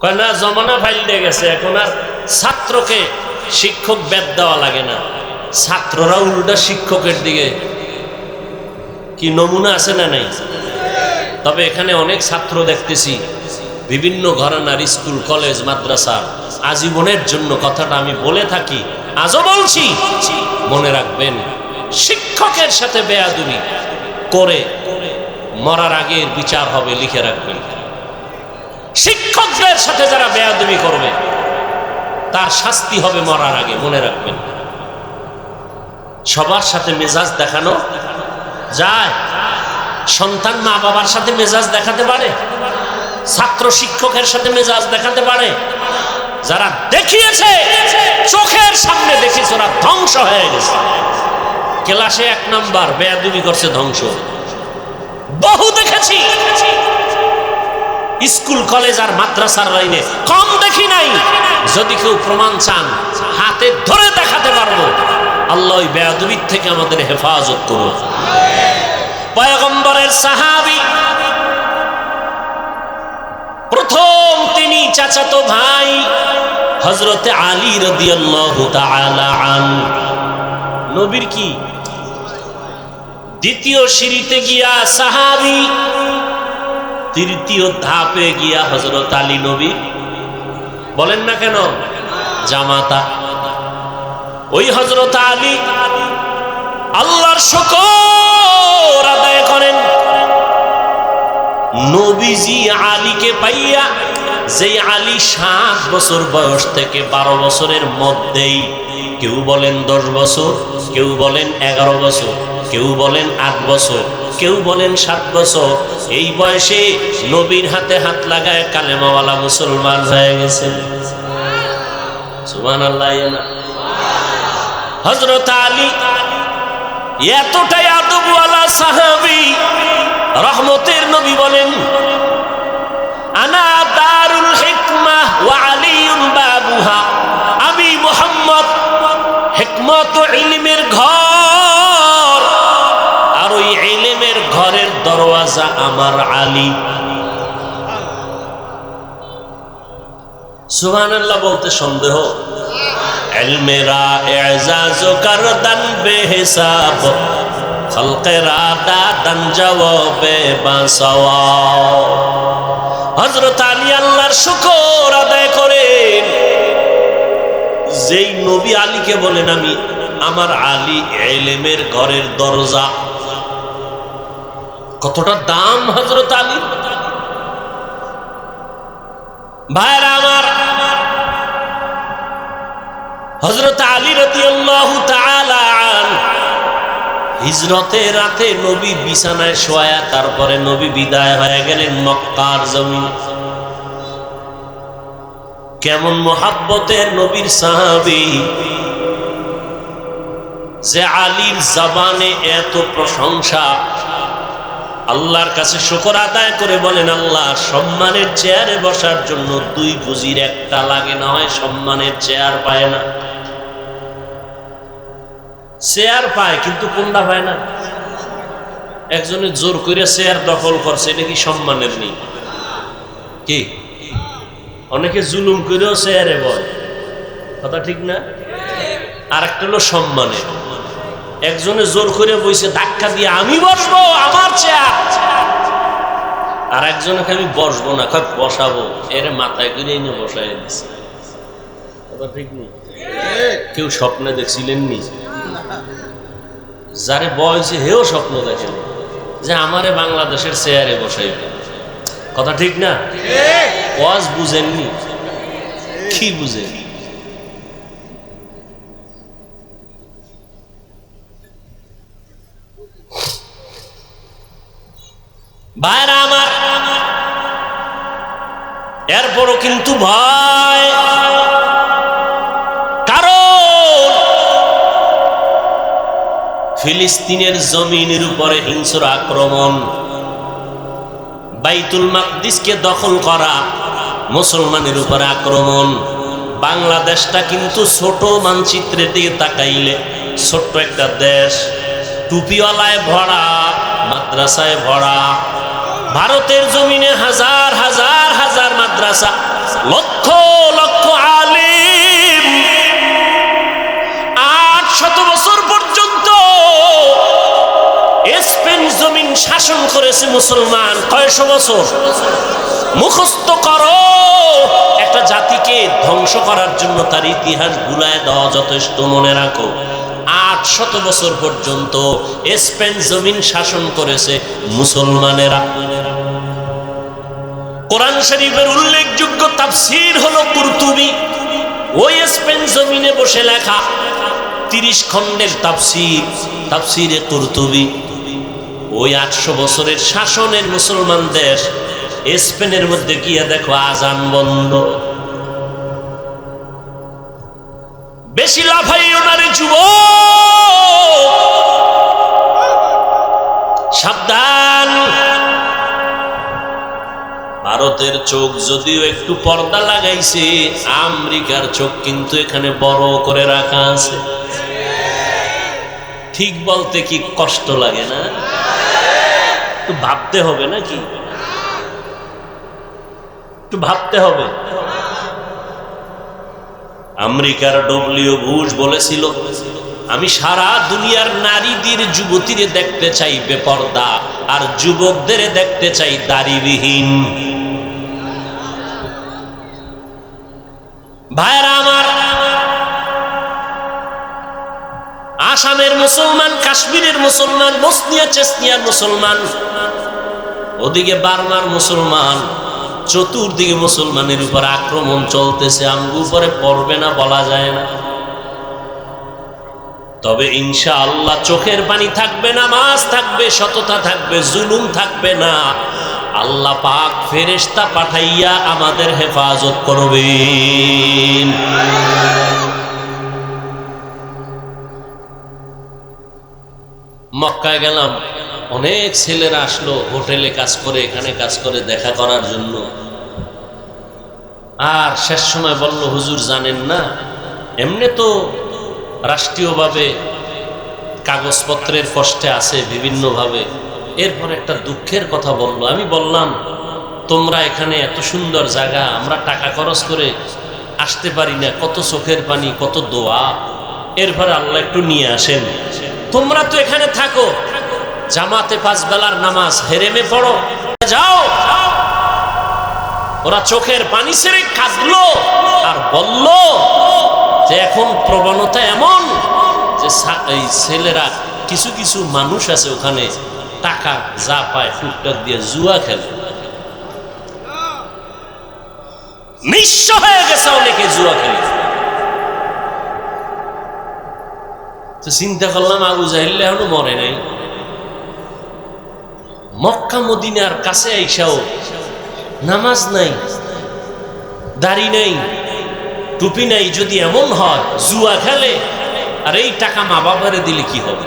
কয় না, জমানা ফাইলে গেছে, এখন আর ছাত্রকে শিক্ষক বেত দেওয়া লাগে না। ছাত্ররা উল্টা শিক্ষকের দিকে। কি নমুনা আছে না নাই? তবে এখানে অনেক ছাত্র দেখতেছি বিভিন্ন ঘরানার স্কুল কলেজ মাদ্রাসা আজীবনের জন্য কথাটা আমি বলে থাকি, আজও বলছি, মনে রাখবেন শিক্ষকের সাথে বেয়াদবি করে মরার আগের বিচার হবে, লিখে রাখবেন। শিক্ষকদের সাথে যারা বেয়াদবি করবে তার শাস্তি হবে মরার আগে, মনে রাখবেন। সবার সাথে মেজাজ দেখানো যায়? সন্তান মা বাবার সাথে মেজাজ দেখাতে পারে? ছাত্র শিক্ষকের সাথে মেজাজ দেখাতে পারে? যারা দেখিয়েছে, চোখের সামনে দেখেছে, ওরা ধ্বংস হয়ে গেছে। ক্লাসে 1 নাম্বার, বেয়াদবি করছে, ধ্বংস। বহু দেখেছি। স্কুল কলেজ আর মাদ্রাসার লাইনে কম দেখি নাই। যদি কেউ প্রমাণ চান হাতে ধরে দেখাতে পারবো। আল্লাহ ওই বেয়াদবির থেকে আমাদের হেফাজত করুন। পয়গম্বরের সাহাবী প্রথম, তিনি চাচাতো ভাই হযরতে আলী রাদিয়াল্লাহু তাআলা আনহু, নবীর কি দ্বিতীয় সিঁড়িতে গিয়া সাহাবী, তৃতীয় ধাপে গিয়া হযরত আলী নবী। বলেন না কেন? জামাতা। ওই হযরত আলী আল্লাহর শুকর আদায় করেন। নবীজি আলীকে পাইয়া, যেই আলী 7 বছর বয়স থেকে 12 বছরের মধ্যেই, কেউ বলেন 10 বছর, কেউ বলেন 11 বছর, কেউ বলেন 8 বছর, কেউ বলেন 7 বছর, এই বয়সে নবীর হাতে হাত লাগায় কালেমাওয়ালা মুসলমান হয়ে গেছে। সুবহানাল্লাহ। হযরত আলী এতটাই আদবওয়ালা সাহাবী, রহমতের নবী বলেন, আনা দারুল হিকমাহ ওয়া আলিয়ুন বাবুহা। আমি মুহাম্মদ হিকমত ও ইলমের ঘর, আর ওই ইলমের ঘরের দরওয়াজা আমার আলী। সুবহানাল্লাহ বলতে সন্দেহ? ইলমেরা ইজাজ করদান বেহিসাব, খলকেরা দাদান জবাবে বাসওয়াব। হযরত আলী আল্লাহর শুকর আদায় করেন। যেই নবী আলীকে বলেন, আমি আমার আলী ইলমের ঘরের দরজা। কতটা দাম হযরত আলী! ভাইরা আমার, হযরত আলী রাদিয়াল্লাহু তাআলা আনহু হিজরতের রাতে নবী বিছানায় শোয়া, তারপরে নবী বিদায় হয়ে গেলেন মক্কার জমিন। কেমন মুহাব্বতের নবীর সাহাবী, যে আলীর জবানে এত প্রশংসা। আল্লাহর কাছে শুকর আদায় করে বলেন, আল্লাহ, সম্মানের চেয়ারে বসার জন্য 2 পুঁজির একটা লাগে, না হয় সম্মানের চেয়ার পায় না। চেয়ার পায় কিন্তু কোনটা পায় না? একজনে জোর করে চেয়ার দখল করছে, এটা কি সম্মানের নেই? কি অনেকে জুলুম করেও চেয়ারে বয়, কথা ঠিক না? আর একটা হলো সম্মানের। একজনে জোর করে বইছে ধাক্কা দিয়ে, আমি বসবো, আমার চেয়ার। আর একজনকে আমি বসবো না, বসাবো, এর মাথায় করে এনে বসাই দিচ্ছে, কথা ঠিক নেই? কেউ স্বপ্নে দেখছিলেন নি? যারে বয়সে হেও স্বপ্ন দেখেন যে আমারে বাংলাদেশের চেয়ারে বসাইবে, কথা ঠিক না? ওয়াজ বুঝেননি, কি বুঝেন? ভাইরা আমার, এরপরও কিন্তু ভয়, কারণ ফিলিস্তিনের জমিনের উপরে হিংস্র আক্রমণ, বাইতুল মাকদিসকে দখল করা, মুসলমানের উপরে আক্রমণ। বাংলাদেশটা কিন্তু ছোট, মানচিত্রের দিকে তাকাইলে ছোট্ট একটা দেশ, টুপিওয়ালায় ভরা, মাদ্রাসায় ভরা। ভারতের জমিনে হাজার হাজার হাজার মাদ্রাসা, লক্ষ লক্ষ আলিম। 800 বছর পর্যন্ত স্পেন জমিন শাসন করেছে মুসলমান। কয়শো বছর? মুখস্থ করো। একটা জাতিকে ধ্বংস করার জন্য তার ইতিহাস ভুলায় দেওয়া যথেষ্ট। মনে রাখো 800 বছর পর্যন্ত স্পেন জমিন শাসন করেছে মুসলমানেরা। কোরআন শরীফের উল্লেখযোগ্য তাফসীর হলো কুরতুবী। ওই স্পেন জমিনে বসে লেখা 30 খণ্ডের তাফসীর, তাফসীরে কুরতুবী। ওই 800 বছরের শাসনের মুসলমান দেশ স্পেনের মধ্যে গিয়ে দেখো আজান বন্ধ। বেশি লাফাইও না রে যুবক, সাবধান। ভারতের চোখ যদিও একটু পর্দা লাগাইছে, আমেরিকার চোখ কিন্তু এখানে বড় করে রাখা আছে। ঠিক বলতে কি কষ্ট লাগে না? একটু ভাবতে হবে নাকি? একটু ভাবতে হবে। আমেরিকার ডব্লিউ বুশ বলেছিল, আমি সারা দুনিয়ার নারীদের যুবতীরে দেখতে চাই বেপর্দা, আর যুবকদের দেখতে চাই দাড়িবিহীন। ভাইরা আমার, আসামের মুসলমান, কাশ্মীরের মুসলমান, বসনিয়া চেচনিয়ার মুসলমান, ওদিকে বার্মার মুসলমান, চতুর্দিকে মুসলমানের উপর আক্রমণ চলতেছে। আমগো উপরে পড়বে না বলা যায় না, তবে ইনশাআল্লাহ চোখের পানি থাকবে, নামাজ থাকবে, সততা থাকবে, জুলুম থাকবে না। আল্লাহ পাক ফেরেশতা পাঠাইয়া আমাদের হেফাজত করবেন। মক্কায় গেলাম, অনেক ছেলেরা আসলো, হোটেলে কাজ করে, এখানে কাজ করে, দেখা করার জন্য। আর শেষ সময় বলল, হুজুর জানেন না, এমনি তো রাষ্ট্রীয়ভাবে কাগজপত্রের কষ্টে আছে বিভিন্নভাবে। এরপর একটা দুঃখের কথা বললো। আমি বললাম, তোমরা এখানে এত সুন্দর জায়গা, আমরা টাকা খরচ করে আসতে পারি না, কত চোখের পানি, কত দোয়া। এরপরে আল্লাহ একটু নিয়ে আসেন, তোমরা তো এখানে থাকো, জামাতে 5 বেলার নামাজ হেরেমে পড়ো, যাও। ওরা চোখের পানি ছেড়ে কাঁদলো আর বলল যে এখন প্রবণতা এমন যে এই ছেলেরা, কিছু কিছু মানুষ আছে ওখানে, টাকা যা পায় টুকটাক দিয়ে জুয়া খেলে। নিঃস্ব হয়ে গেছে অনেকে জুয়া খেলে। তো চিন্তা করলাম, আবু জাহেল এখনো মরে নাই। মক্কা মদিনার কাছে আইসাও নামাজ নাই, দাড়ি নাই, টুপি নাই। যদি এমন হয় জুয়া খেলে, আর এই টাকা মা বাবারে দিলে কি হবে?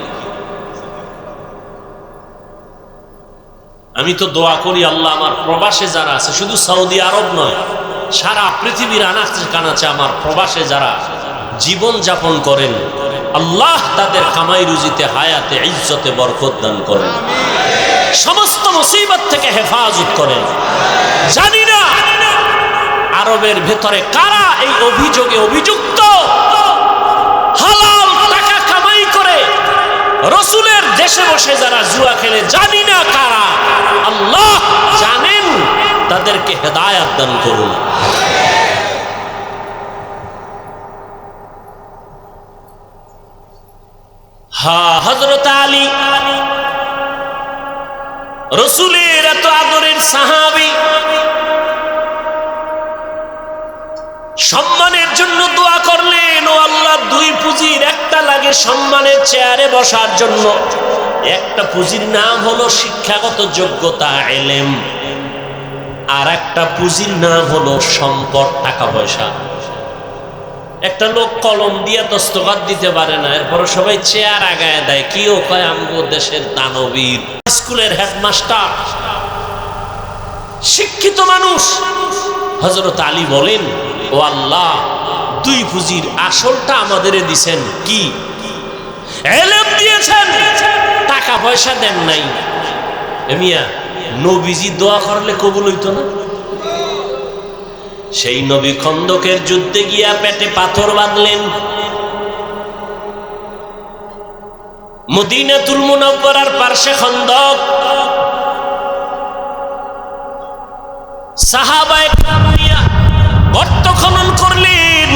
আমি তো দোয়া করি, আল্লাহ আমার প্রবাসে যারা আছে, শুধু সৌদি আরব নয়, সারা পৃথিবীর আনাচে কানাচে আমার প্রবাসে যারা জীবন যাপন করেন, আল্লাহ তাদের কামাই রুজিতে, হায়াতে, ইজ্জতে বরকত দান করেন, সমস্ত মুসিবত থেকে হেফাজত করেন। জানি না আরবের ভেতরে কারা এই অভিযোগে অভিযুক্ত, হালাল টাকা কামাই করে রসুলের দেশে বসে যারা জুয়া খেলে, জানি না কারা। আল্লাহ জানেন, তাদেরকে হেদায়েত দান করুন। হযরত আলী রসুলের এত আদরের সাহাবী, সম্মানের জন্য দোয়া করলেন, ও আল্লাহ, 2 পুঁজির একটা লাগে সম্মানের চেয়ারে বসার জন্য। একটা পুঁজির নাম হলো শিক্ষাগত যোগ্যতা, ইলম, আর একটা পুঁজির নাম হলো সম্পদ, টাকা পয়সা। একটা লোক কলম দিয়ে দস্তখত দিতে পারে না, এরপর সবাই চেয়ার আগায় দেয়, কিও কয় আমগো দেশের দানবীর। স্কুলের হেডমাস্টার, শিক্ষিত মানুষ। হযরত আলী বলেন, ও আল্লাহ, 2 পুঁজির আসলটা আমাদের দিছেন, কি? ইলম দিয়েছেন, টাকা পয়সা দেন নাই। মিয়া, নবীজি দোয়া করলে কবুল হইতো না? সেই নবী খন্দকের যুদ্ধে গিয়া পেটে পাথর বাঁধলেন, মদিনাতুল মুনাওয়ারার পার্শ্বে খন্দক। সাহাবায়ে কেরাম গর্ত খনন করলেন,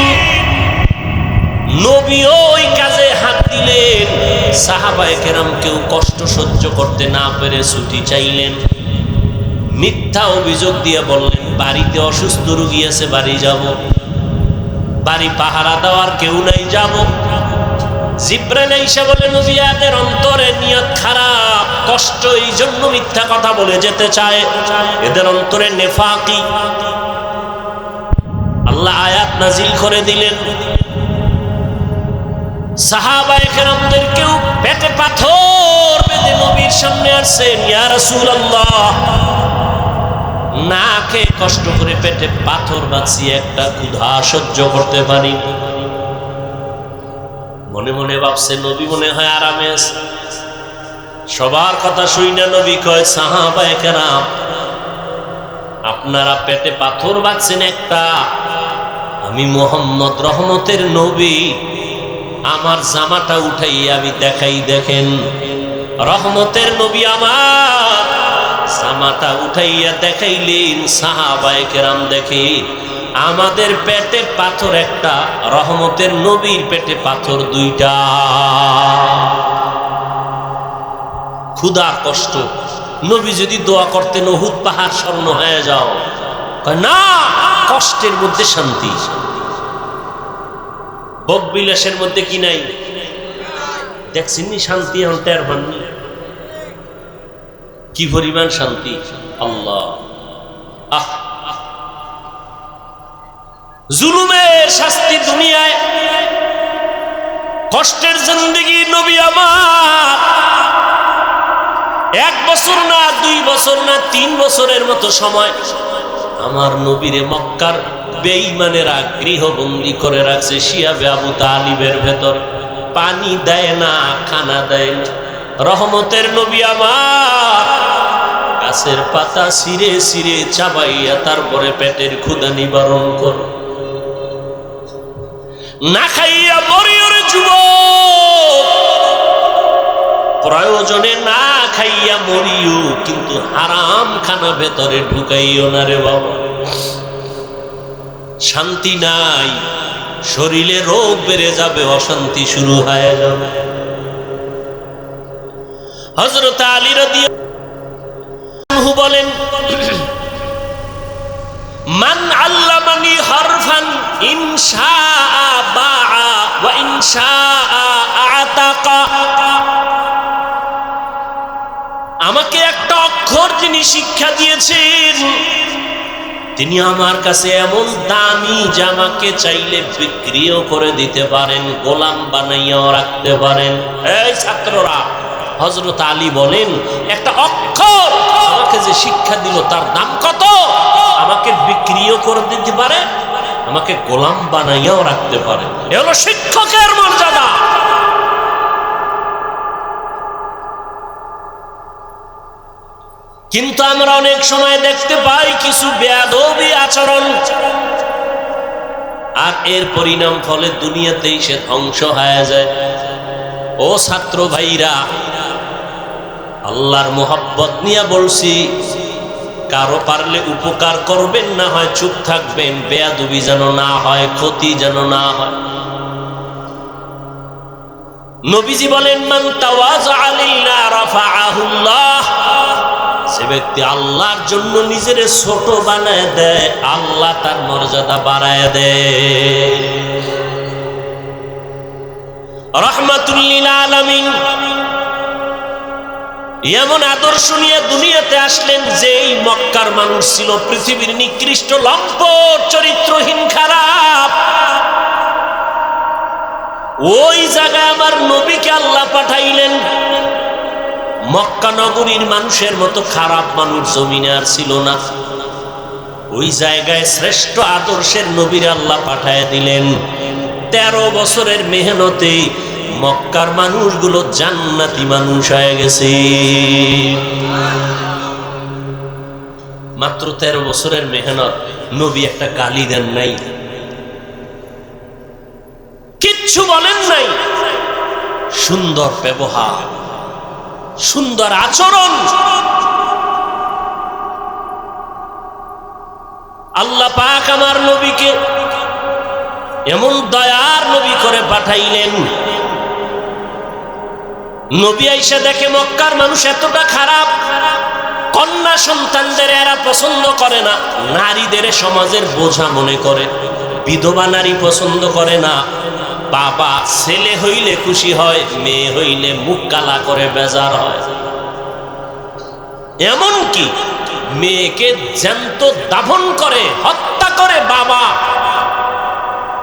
নবীও ওই কাজে হাত দিলেন। সাহাবায়ে কেরাম কেউ কষ্ট সহ্য করতে না পেরে ছুটি চাইলেন, মিথ্যা অভিযোগ দিয়ে বললেন বাড়িতে অসুস্থ রোগী আছে, বাড়ি যাব, বাড়ি পাহারা দেওয়ার কেউ নাই, যাব। জিবরাইল আইসা বলে নবী এদের অন্তরে নিয়ত খারাপ, কষ্ট, এই জন্য মিথ্যা কথা বলে যেতে চায়, এদের অন্তরে নেফাকি। আল্লাহ আয়াত নাজিল করে দিলেন, সাহাবায়ে কেরামদের কেউ পেটে পাথর বেঁধে নবীর সামনে আসছেন, ইয়া রাসূলুল্লাহ না খেয়ে কষ্ট করে পেটে পাথর বাঁধছি, একটা ক্ষুধা সহ্য করতে পারি। মনে মনে ভাবছে নবী মনে হয় আরামে আছে। সবার কথা শুই না নবী কয়, সাহাবায়ে কেরাম আপনারা পেটে পাথর বাঁধছেন একটা, আমি মুহাম্মদ রহমতের নবী, আমার জামাটা উঠাইয়া আমি দেখাই, দেখেন রহমতের নবী আমার জামাটা উঠাইয়া দেখাইলেন। সাহাবায়ে কেরাম দেখে আমাদের পেটে পাথর একটা, রহমতের নবীর পেটে পাথর দুইটা। ক্ষুধা কষ্ট, নবী যদি দোয়া করতেন উহুদ পাহাড় স্বর্ণ হয়ে যাও, না, কষ্টের মধ্যে শান্তি। ভোগ বিলাসের মধ্যে কি নাই? দেখছেন শান্তি, এখন টের পাননি কি পরিমাণ শান্তি। আল্লাহ, আহ, জুলুমের শাস্তি দুনিয়ায়, কষ্টের জিন্দেগি। নবী আমার 1 বছর না 2 বছর না 3 বছরের মতো সময় আমার নবীরে মক্কার বেঈমানেরা গৃহবন্দী করে রাখছে শিয়াবে আবু তালিবের ভেতর, পানি দেয় না, খানা দেয় না। রহমতের নবী আমার গাছের পাতা ছিঁড়ে ছিঁড়ে চাবাইয়া তারপরে পেটের ক্ষুধা নিবারণ কর, না খাইয়া মরিয়র যুবক, প্রয়োজনে না খাইয়া মরিও, কিন্তু হারাম খানা ভেতরে ঢুকাইও না রে বাবা। শান্তি নাই, শরীরে রোগ বেড়ে যাবে, অশান্তি শুরু হয়ে যাবে। হযরত আলী রাদিয়াল্লাহু বলেন, মান আল্লামানি হারফান ইনশাআ বাআ ওয়া ইনশাআ আতাকা, আমাকে একটা অক্ষর যিনি শিক্ষা দিয়েছেন, তিনি আমার কাছে এমন দামি জামাকে চাইলে বিক্রিও করে দিতে পারেন, গোলাম বানাইয়াও রাখতে পারেন। এই ছাত্ররা, হযরত আলী বলেন একটা অক্ষর আমাকে যে শিক্ষা দিল তার দাম কত? আমাকে বিক্রিও করে দিতে পারে, আমাকে গোলাম বানাইয়াও রাখতে পারে। এ হলো শিক্ষকের মর্যাদা। কিন্তু আমরা অনেক সময় দেখতে পাই কিছু বেয়াদবি আচরণ, আর এর পরিণাম ফলে দুনিয়াতেই সে ধ্বংস হয়ে যায়। ও ছাত্র ভাইরা, আল্লাহর মোহাব্বত নিয়ে বলছি, কারো পারলে উপকার করবেন, না হয় চুপ থাকবেন, বেয়াদবি যেন না হয়, ক্ষতি যেন না হয়। নবীজি বলেন, মান তাওয়াযা লিল্লাহ রাফাআহুল্লাহ, যে ব্যক্তি আল্লাহর জন্য নিজের ছোট বানায় দেয়, আল্লাহ তার মর্যাদা বাড়ায় দেয়। রাহমাতুল লিল আলামিন এমন আদর্শ নিয়ে দুনিয়াতে আসলেন, যেই মক্কার মানুষ ছিল পৃথিবীর নিকৃষ্ট, লম্পট, চরিত্রহীন, খারাপ। ওই জায়গায় আমার নবীকে আল্লাহ পাঠাইলেন। মক্কা নগরীর মানুষের মতো খারাপ মানুষ জমিনে আর ছিল না। ওই জায়গায় শ্রেষ্ঠ আদর্শের নবীর আল্লাহ পাঠায় দিলেন। 13 বছরের মেহনতে মক্কার মানুষগুলো জান্নাতি মানুষ হয়ে গেছে। মাত্র 13 বছরের মেহনত, নবী একটা গালি দেন নাই, কিচ্ছু বলেন নাই। সুন্দর ব্যবহার, সুন্দর আচরণ। আল্লাহ পাক আমার নবীকে এমন দয়ার নবী করে পাঠাইলেন, নবী আইসা দেখে মক্কার মানুষ এতটা খারাপ, কন্যা সন্তানদের এরা পছন্দ করে না, নারীদের সমাজের বোঝা মনে করে, বিধবা নারী পছন্দ করে না, বাবা ছেলে হইলে খুশি হয়, মেয়ে হইলে মুখ কালা করে বেজার হয়। এমনকি মেয়েকে জ্যান্ত দাফন করে হত্যা করে বাবা।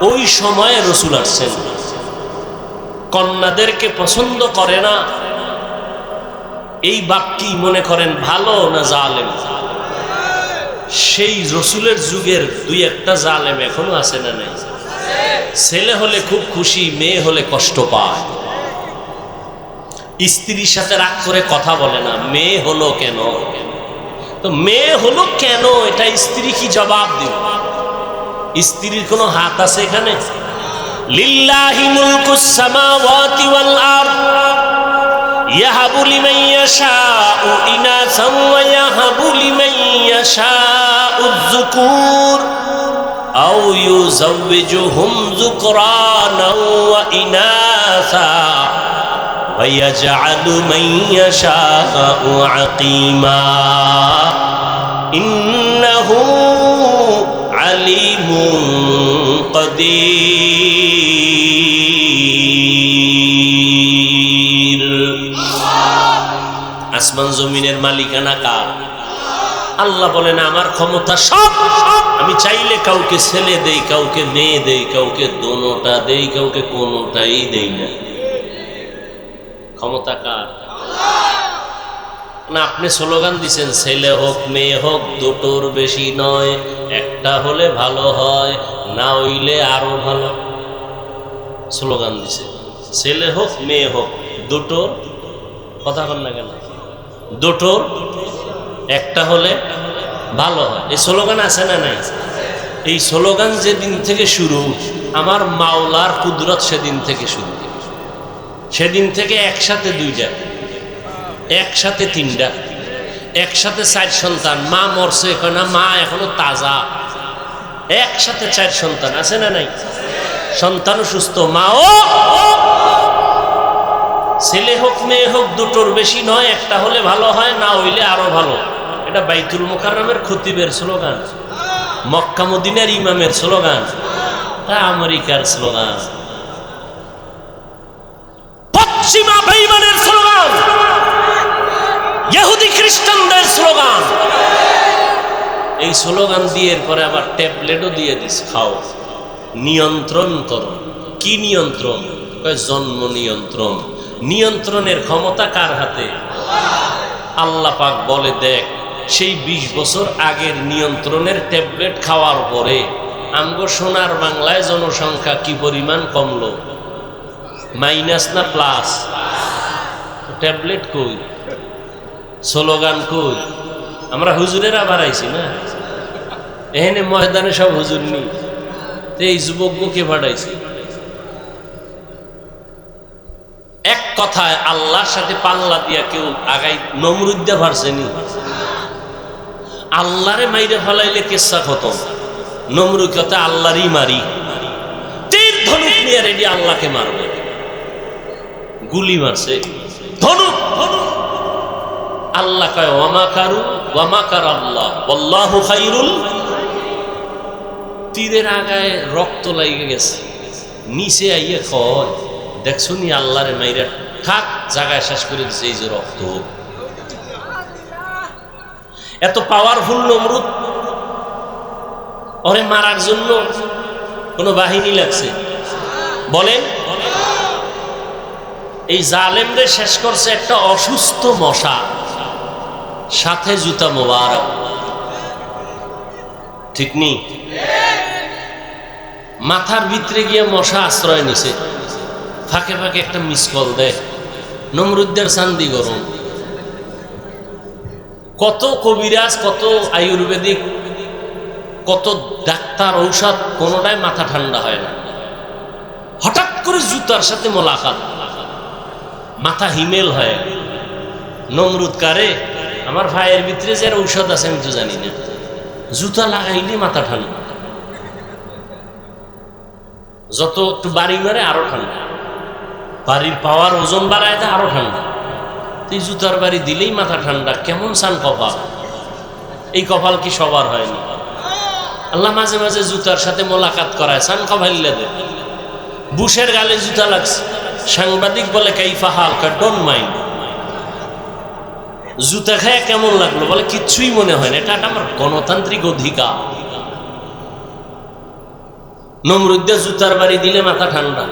ওই সময়ে রসুল আসছেন, কন্যাদেরকে পছন্দ করে না। এই বাপ কি মনে করেন ভালো না জালেম? সেই রসুলের যুগের দুই একটা জালেম এখনো আছে না নাই? ছেলে হলে খুব খুশি, মেয়ে হলে কষ্ট পায়। স্ত্রীর সাথে রাগ করে কথা বলে না, মেয়ে হলো কেন? তো মেয়ে হলো কেন এটা স্ত্রী কি জবাব দিল? স্ত্রীর কোনো হাত আছে এখানে? লিল্লাহি মুলকুস সামাওয়াতি ওয়াল আরদ ইয়াহাবু লিমান ইয়াশাউ ইনাসান ওয়া ইয়াহাবু লিমান ইয়াশাউ যুকুর আও ইউযাওবিজুহুম যুকরানাও ওয়া ইনাসা ওয়া ইয়াজআলু মান ইয়াশাউ আকিমা ইন্নাহু আলিমুন কাদির। আসমান জমিনের মালিকানা কার? আল্লাহ বলেন আমার ক্ষমতা সব, আমি চাইলে কাউকে ছেলে দেই, কাউকে মেয়ে দেই, কাউকে দোনোটা দেই, কাউকে কোনোটাই দেই না। ক্ষমতা কার? না আপনি স্লোগান দিছেন ছেলে হোক মেয়ে হোক দুটোর বেশি নয়, একটা হলে ভালো হয়, না হইলে আরো ভালো। স্লোগান দিছে ছেলে হোক মেয়ে হোক দুটোর, কথা বল না কেন? দুটোর একটা হলে ভালো হয়, এই স্লোগান আছে না নাই? এই স্লোগান যেদিন থেকে শুরু, আমার মাওলার কুদরত সেদিন থেকে শুরু। সেদিন থেকে একসাথে দুইটা, একসাথে তিনটা, একসাথে 4 সন্তান। মা মরছে না, মা এখনো তাজা। একসাথে 4 সন্তান আছে না নাই? সন্তানও সুস্থ, মাও। ছেলে হোক মেয়ে হোক দুটোর বেশি নয়, একটা হলে ভালো হয়, না হইলে আরো ভালো। এটা বাইতুল মুকাররমের খতিবের স্লোগান, মক্কা মদিনার ইমামের স্লোগান, আমেরিকার স্লোগান, পশ্চিমা বেঈমানের স্লোগান, ইহুদি খ্রিস্টানদের স্লোগান। এই স্লোগান দিয়ে পরে আবার ট্যাবলেটও দিয়ে দিস, খাও, নিয়ন্ত্রণ করো। কি নিয়ন্ত্রণ? জন্ম নিয়ন্ত্রণ। নিয়ন্ত্রণের ক্ষমতা কার হাতে? আল্লাহ পাক বলে দেখ, সেই 20 বছর আগের নিয়ন্ত্রণের ট্যাবলেট খাওয়ার পরে আমগো সোনার বাংলায় জনসংখ্যা কি পরিমাণ কমলো? মাইনাস না প্লাস? ট্যাবলেট কই, স্লোগান কই? আমরা হুজুরেরা বাড়াইছি না, এখানে ময়দানে সব হুজুর নি, এই যুবককে বাড়াইছি। এক কথায় আল্লাহর সাথে পাল্লা দিয়া কেউ আগাই নমরুদ দিয়া পারছেনি? আল্লাহরে মাইরে ফেলাইলে কেসা খতম। নমরুদ কথা আল্লাহরই মারি, তীর ধনুক নিয়ে রেডি আল্লাহকে মারবে। গুলি মারছে, ধনুক। আল্লাহ কয় ওয়ামা কারু ওয়ামা কার আল্লাহ আল্লাহু খাইরুল। তীরের আগায় রক্ত লাগে গেছে, নিচে আইয়ে কয় দেখছো নি আল্লাহরে মাইরা ঠাক জায়গায় শেষ করে দিছে, এই যে রক্ত। এত পাওয়ারফুল নমরুদ, ওরে মারার জন্য কোন বাহিনী লাগছে? বলেন, এই জালেমরে শেষ করছে একটা অসুস্থ মশা, সাথে জুতা মোবারক। ঠিক নি? মাথার ভিতরে গিয়ে মশা আশ্রয় নিছে, ফাঁকে ফাঁকে একটা মিস কল দেয়। নমরুদ্দের চান্দি গরম। কত কবিরাজ, কত আয়ুর্বেদিক, কত ডাক্তার, ঔষধ, কোনোটাই মাথা ঠান্ডা হয় না। হঠাৎ করে জুতার সাথে মোলাকাত, মাথা হিমেল হয়। নমরুদ কারে? আমার ভাইয়ের ভিতরে যে ঔষধ আছে আমি তো জানি না। জুতা লাগাইলে মাথা ঠান্ডা, যত একটু বাড়ি মারে আরো ঠান্ডা, বাড়ির পাওয়ার ওজন বাড়ায় দেয় আরো ঠান্ডা। তুই জুতার বাড়ি দিলেই মাথা ঠান্ডা, কেমন সান কপাল! এই কপাল কি সবার হয়নি? আল্লাহ মাঝে মাঝে জুতার সাথে মোলাকাত করায়, সান কপাইল্লা দেয়। বুশের গালে জুতা লাগছে, সাংবাদিক বলে কাইফা হাল, ডোন্ট মাইন্ড। জুতা খায় কেমন লাগলো? বলে কিচ্ছুই মনে হয় না, এটা আমার গণতান্ত্রিক অধিকার। নমরুদ্দে জুতার বাড়ি দিলে মাথা ঠান্ডা,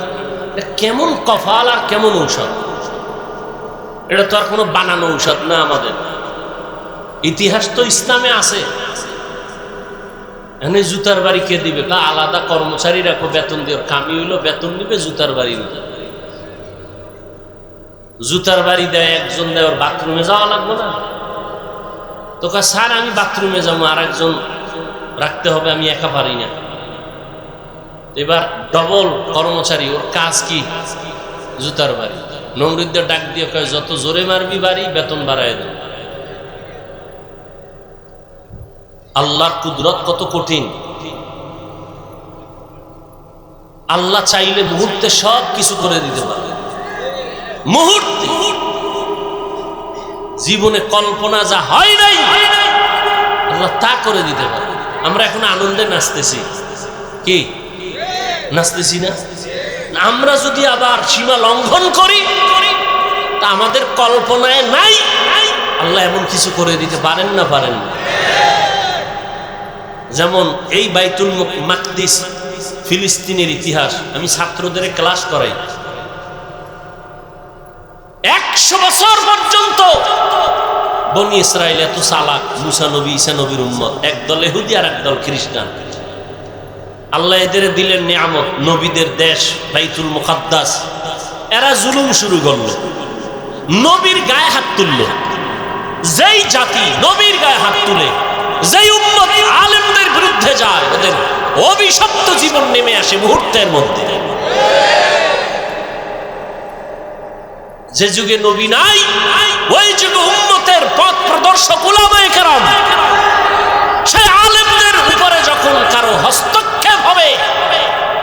কেমন কপাল আর কেমন ঔষধ! এটা তো আর কোনো বানানো ঔষধ না, আমাদের ইতিহাস তো ইসলামে আছে। এখানে জুতার বাড়ি কে দিবে? আলাদা কর্মচারী রাখো, বেতন দিয়ে, কামি হইলো বেতন নিবে, জুতার বাড়ি নিবে। জুতার বাড়ি দেয় একজন, দেয় ওর বাথরুমে যাওয়া লাগবে না তো? স্যার আমি বাথরুমে যাবো, আর একজন রাখতে হবে, আমি একা পারি না। এবার ডবল কর্মচারী, ওর কাজ কি? জুতার বাড়ি। নমরুদ্দের ডাক দিয়ে কয়, যত জোরে মারবি বাড়ি, বেতন বাড়ায় দেব। আল্লাহর কুদরত কত কঠিন! আল্লাহ চাইলে মুহূর্তে সব কিছু করে দিতে পারে। মুহূর্তে, জীবনে কল্পনা যা হয় নাই আল্লাহ তা করে দিতে পারে। আমরা এখন আনন্দে নাচতেছি, কি নাচতেছি না? আমরা যদি আবার সীমা লঙ্ঘন করি, তা আমাদের কল্পনায় নাই আল্লাহ এমন কিছু করে দিতে পারেন না? পারেন না। যেমন এই বাইতুল মাকদিস, ফিলিস্তিনের ইতিহাস আমি ছাত্রদের ক্লাস করাই। 100 বছর পর্যন্ত বনি ইসরাইল এত চালাক, মুসা নবী, ঈসা নবীর উম্মত, একদল ইহুদি আর একদল খ্রিস্টান। আল্লাহ এদের দিলেন নিয়ামত, নবীদের দেশ বাইতুল মুকাদ্দাস। এরা জুলুম শুরু করলো, নবীর গায়ে হাত তুললো। যেই জাতি নবীর গায়ে হাত তুলে, যেই উম্মত আলেমদের বিরুদ্ধে যায়, ওদের অভিশপ্ত জীবন নেমে আসে মুহূর্তের মধ্যে। যে যুগে নবী নাই, ওই যুগে উম্মতের পথ প্রদর্শক উলামায়ে কেরাম, সেই আলেমদের উপরে যখন কারো হস্তক্ষেপ হবে,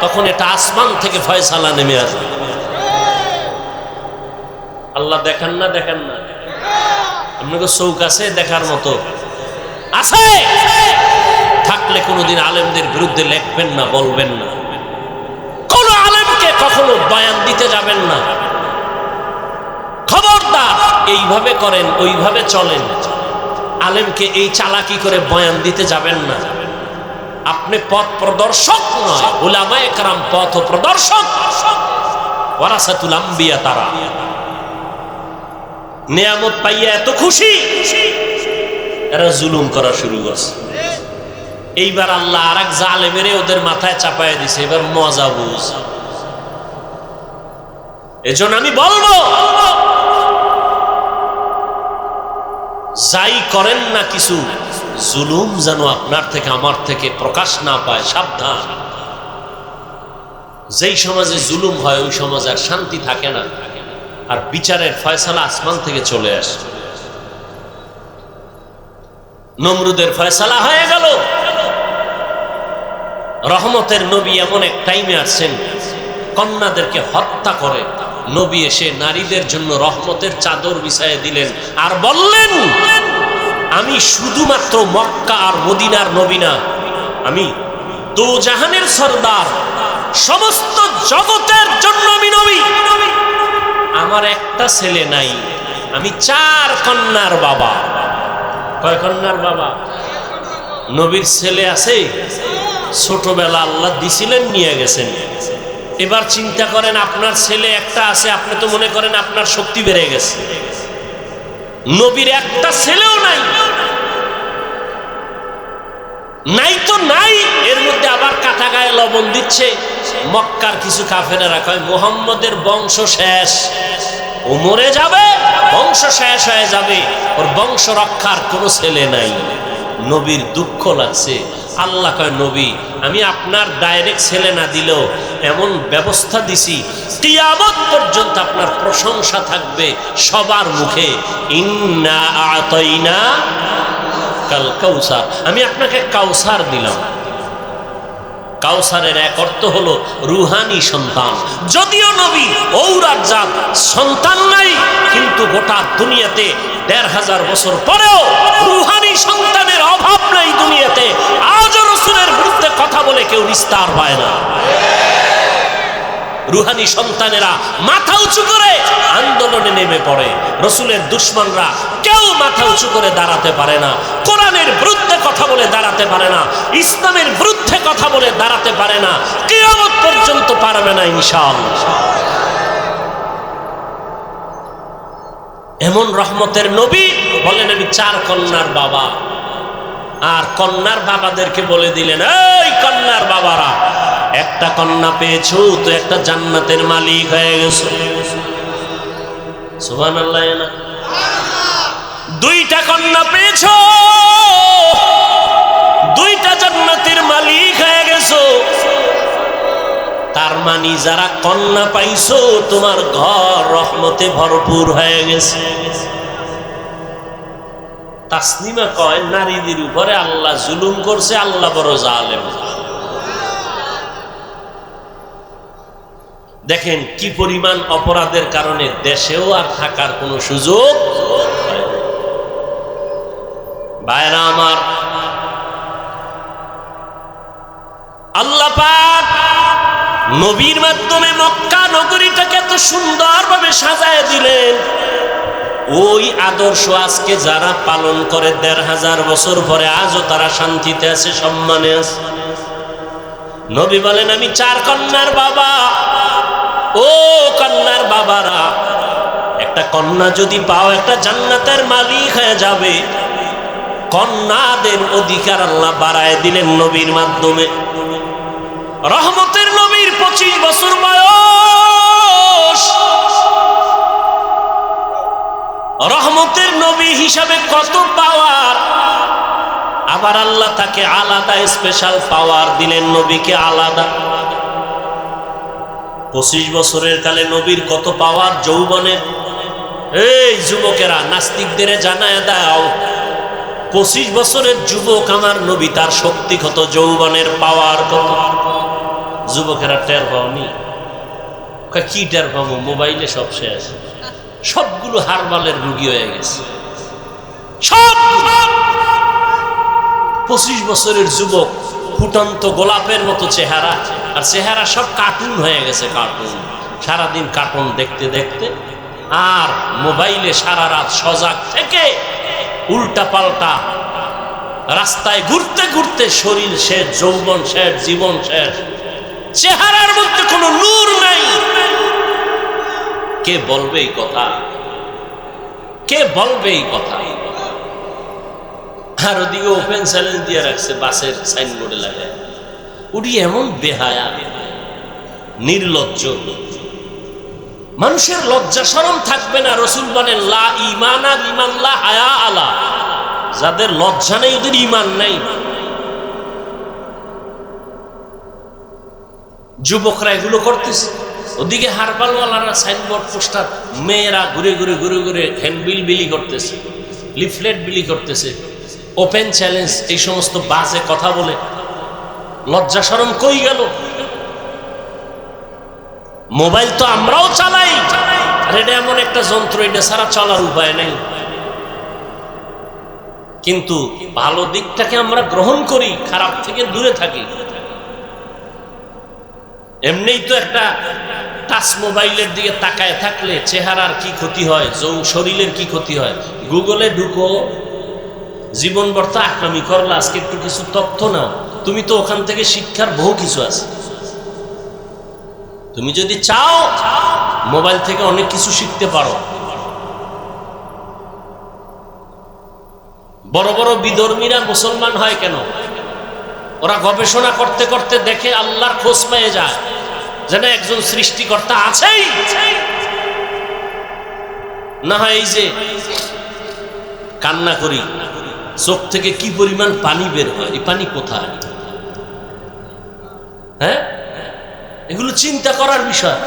তখন এটা আসমান থেকে ফয়সালা নেমে আসবে। আল্লাহ দেখান না? দেখান না? আপনাকে চৌক আছে দেখার মতো? আছে। থাকলে কোনোদিন আলেমদের বিরুদ্ধে লেখবেন না, বলবেন না। কোন আলেমকে কখনো বয়ান দিতে যাবেন না, খবরদার। এইভাবে করেন, ওইভাবে চলেন, আলেমকে এই চালাকি করে বয়ান দিতে যাবেন না। আপনি পথ প্রদর্শক নয়, উলামায়ে কেরাম পথ প্রদর্শক, ওয়ারাসাতুল আম্বিয়া। তারা নিয়ামত পাইয়া এত খুশি, এরা জুলুম করা শুরু করছে। এইবার আল্লাহ আর এক জালেমেরে ওদের মাথায় চাপায় দিছে। এবার মজা বুঝ। এজন্য আমি বলবো, যাই করেন না কিছু, জুলুম যেন আপনার থেকে আমার থেকে প্রকাশ না পায়, সাবধান। যেই সমাজে জুলুম হয়, ওই সমাজে আর শান্তি থাকে না, আর বিচারের ফয়সালা আসমান থেকে চলে আসে। নমরুদের ফয়সালা হয়ে গেল। রহমতের নবী এমন এক টাইমে আসছেন, কন্যাদেরকে হত্যা করে নবী এসে নারীদের জন্য রহমতের চাদর বিছায়ে দিলেন, আর বললেন, আমি শুধুমাত্র মক্কা আর মদিনার নবী না, আমি দো জাহানের সরদার, সমস্ত জগতের জন্য আমি নবী। আমার একটা ছেলে নাই, আমি 4 কন্যার বাবা। কয় কন্যার বাবা? নবীর ছেলে আছে, ছোটবেলা আল্লাহ দিছিলেন, নিয়ে গেছেন। এবার চিন্তা করেন, আপনার ছেলে একটা আছে, আপনি তো মনে করেন আপনার শক্তি বেড়ে গেছে। নবীর একটা ছেলেও নাই, নাই তো নাই। এর মধ্যে আবার কাটা গায়ে লবণ দিচ্ছে। মক্কার কিছু কাফেরেরা কয়, মুহাম্মদের বংশ শেষ, ও মরে যাবে, বংশ শেষ হয়ে যাবে, ওর বংশ রক্ষার কোনো ছেলে নাই। নবীর দুঃখ লাগছে। আল্লাহ কয়, নবী, আমি আপনার ডাইরেক্ট ছেলে না দিলেও এমন ব্যবস্থা দিছি, কিয়ামত পর্যন্ত আপনার প্রশংসা থাকবে সবার মুখে। ইন্না আতাইনা আতাকাল কাউসার, আমি আপনাকে কাউসার দিলাম। কাউসারের এক অর্থ হলো রুহানি সন্তান। যদিও নবী ঔরাত জাত, সন্তান নাই, কিন্তু গোটা দুনিয়াতে ১৫০০ বছর পরেও রুহানি সন্তানের অভাব নাই দুনিয়াতে। আজও রাসূলের বিরুদ্ধে কথা বলে কেউ নিস্তার পায় না। রুহানি সন্তানেরা মাথা উঁচু করে আন্দোলনে নেমে পড়ে। রাসূলের দুশমনরা কেউ মাথা উঁচু করে দাঁড়াতে পারে না, কোরআনের বিরুদ্ধে কথা বলে দাঁড়াতে পারে না, ইসলামের বিরুদ্ধে কথা বলে দাঁড়াতে পারে না, কিয়ামত পর্যন্ত পারবে না ইনশাআল্লাহ। এমন রহমতের নবী, বলেন আমি 4 কন্যার বাবা। আর কন্যার বাবাদেরকে বলে দিলেন, এই কন্যার বাবারা, একটা কন্যা পেয়েছো তো একটা জান্নাতের মালিক হয়ে গেছো। সুবহানাল্লাহ। না, 2টা কন্যা পেয়েছো, 2টা জান্নাতের মালিক হয়ে গেছো। তার মানে যারা কন্যা পাইছো তোমার ঘর রহমতে ভরপুর হয়ে গেছে। তাসনিমা কয়, নারীদের উপরে আল্লাহ জুলুম করছে, আল্লাহ বড় জালেম। দেখেন কি পরিমাণ অপরাধের কারণে দেশেও আর থাকার কোনো সুযোগ। ভাইরা আমার, আল্লাহ পাক নবীর মাধ্যমে মক্কা নগরীটাকে এত সুন্দরভাবে সাজায় দিলেন। ওই আদর্শ আজকে যারা পালন করে ১৫০০ বছর পরে আজও তারা শান্তিতে আছে, সম্মানে আছে। নবী বলেন আমি 4 কন্যার বাবা। ও কন্যার বাবারা, একটা কন্যা যদি পাও একটা জান্নাতের মালিক হয়ে যাবে। কন্যাদের অধিকার আল্লাহ বাড়ায় দিলেন নবীর মাধ্যমে। রহমতের নবীর 25 বছর বয়স। রহমতের নবী হিসাবে কত পাওয়ার, আবার আল্লাহ তাকে আলাদা স্পেশাল পাওয়ার দিলেন, নবীকে আলাদা। 25 বছরের কালে নবীর কত পাওয়ার যৌবনের। এই যুবকেরা, নাস্তিকদের জানায় দাও, 25 বছরের যুবক আমার নবী, তার শক্তি কত, যৌবনের পাওয়ার কত। যুবকেরা টের পাওনি? কি টের পাবো? মোবাইলে সব শেষ, সবগুলো হারবালের রুগী হয়ে গেছে সব। 25 বছরের যুবক, ফুটন্ত গোলাপের মতো চেহারা, আর চেহারা সব কার্টুন হয়ে গেছে, কার্টুন। সারাদিন কার্টুন দেখতে দেখতে আর মোবাইলে সারা রাত সজাগ থেকে উল্টা পাল্টা রাস্তায় ঘুরতে ঘুরতে শরীর শেষ, যৌবন শেষ, জীবন শেষ, চেহারার মধ্যে কোনো নূর নাই। কে বলবে এই কথা? কে বলবে এই কথা? আর ওদিকে ওপেন চ্যালেঞ্জ দিয়ে রাখছে বাসের সাইনবোর্ডে লাগায়। উনি এমন বেহায়া, নির্লজ্জ। মানুষের লজ্জা শরম থাকবে না। রাসূল বলেন লা ঈমানা লিমান লা হায়া আলা, যাদের লজ্জা নেই ওদের ঈমান নাই। যুবকরা এগুলো করতেছে, ওদিকে হারবালওয়ালারা সাইনবোর্ড পোস্টার, মেয়েরা ঘুরে ঘুরে ঘুরে ঘুরে হ্যান্ডবিল বিলি করতেছে, লিফলেট বিলি করতেছে, ওপেন চ্যালেঞ্জ, এই সমস্ত বাজে কথা বলে। লজ্জা শরম কই গেল? মোবাইল তো আমরাও চালাই, আর এটা এমন একটা যন্ত্র, এটা ছাড়া চলার উপায় নেই। কিন্তু ভালো দিকটাকে আমরা গ্রহণ করি, খারাপ থেকে দূরে থাকি। এমনিই তো একটা টাচ মোবাইলের দিকে তাকায় থাকলে চেহারার কি ক্ষতি হয়, শরীরের কি ক্ষতি হয়। গুগলে ঢুকো, জীবন বর্তা আকামি করলা, আজকে একটু কিছু তথ্য নাও, তুমি তো ওখান থেকে শিক্ষার বহু কিছু আছে। তুমি যদি চাও মোবাইল থেকে অনেক কিছু শিখতে পারো। বড় বড় বিধর্মীরা মুসলমান হয় কেন? ওরা গবেষণা করতে করতে দেখে আল্লাহর খোঁজ পেয়ে যায়, যেন একজন সৃষ্টিকর্তা আছেই। না হয় এই যে কান্না করি, চোখ থেকে কি পরিমাণ পানি বের হয়, এই পানি কোথায়? হ্যাঁ, এগুলো চিন্তা করার বিষয়।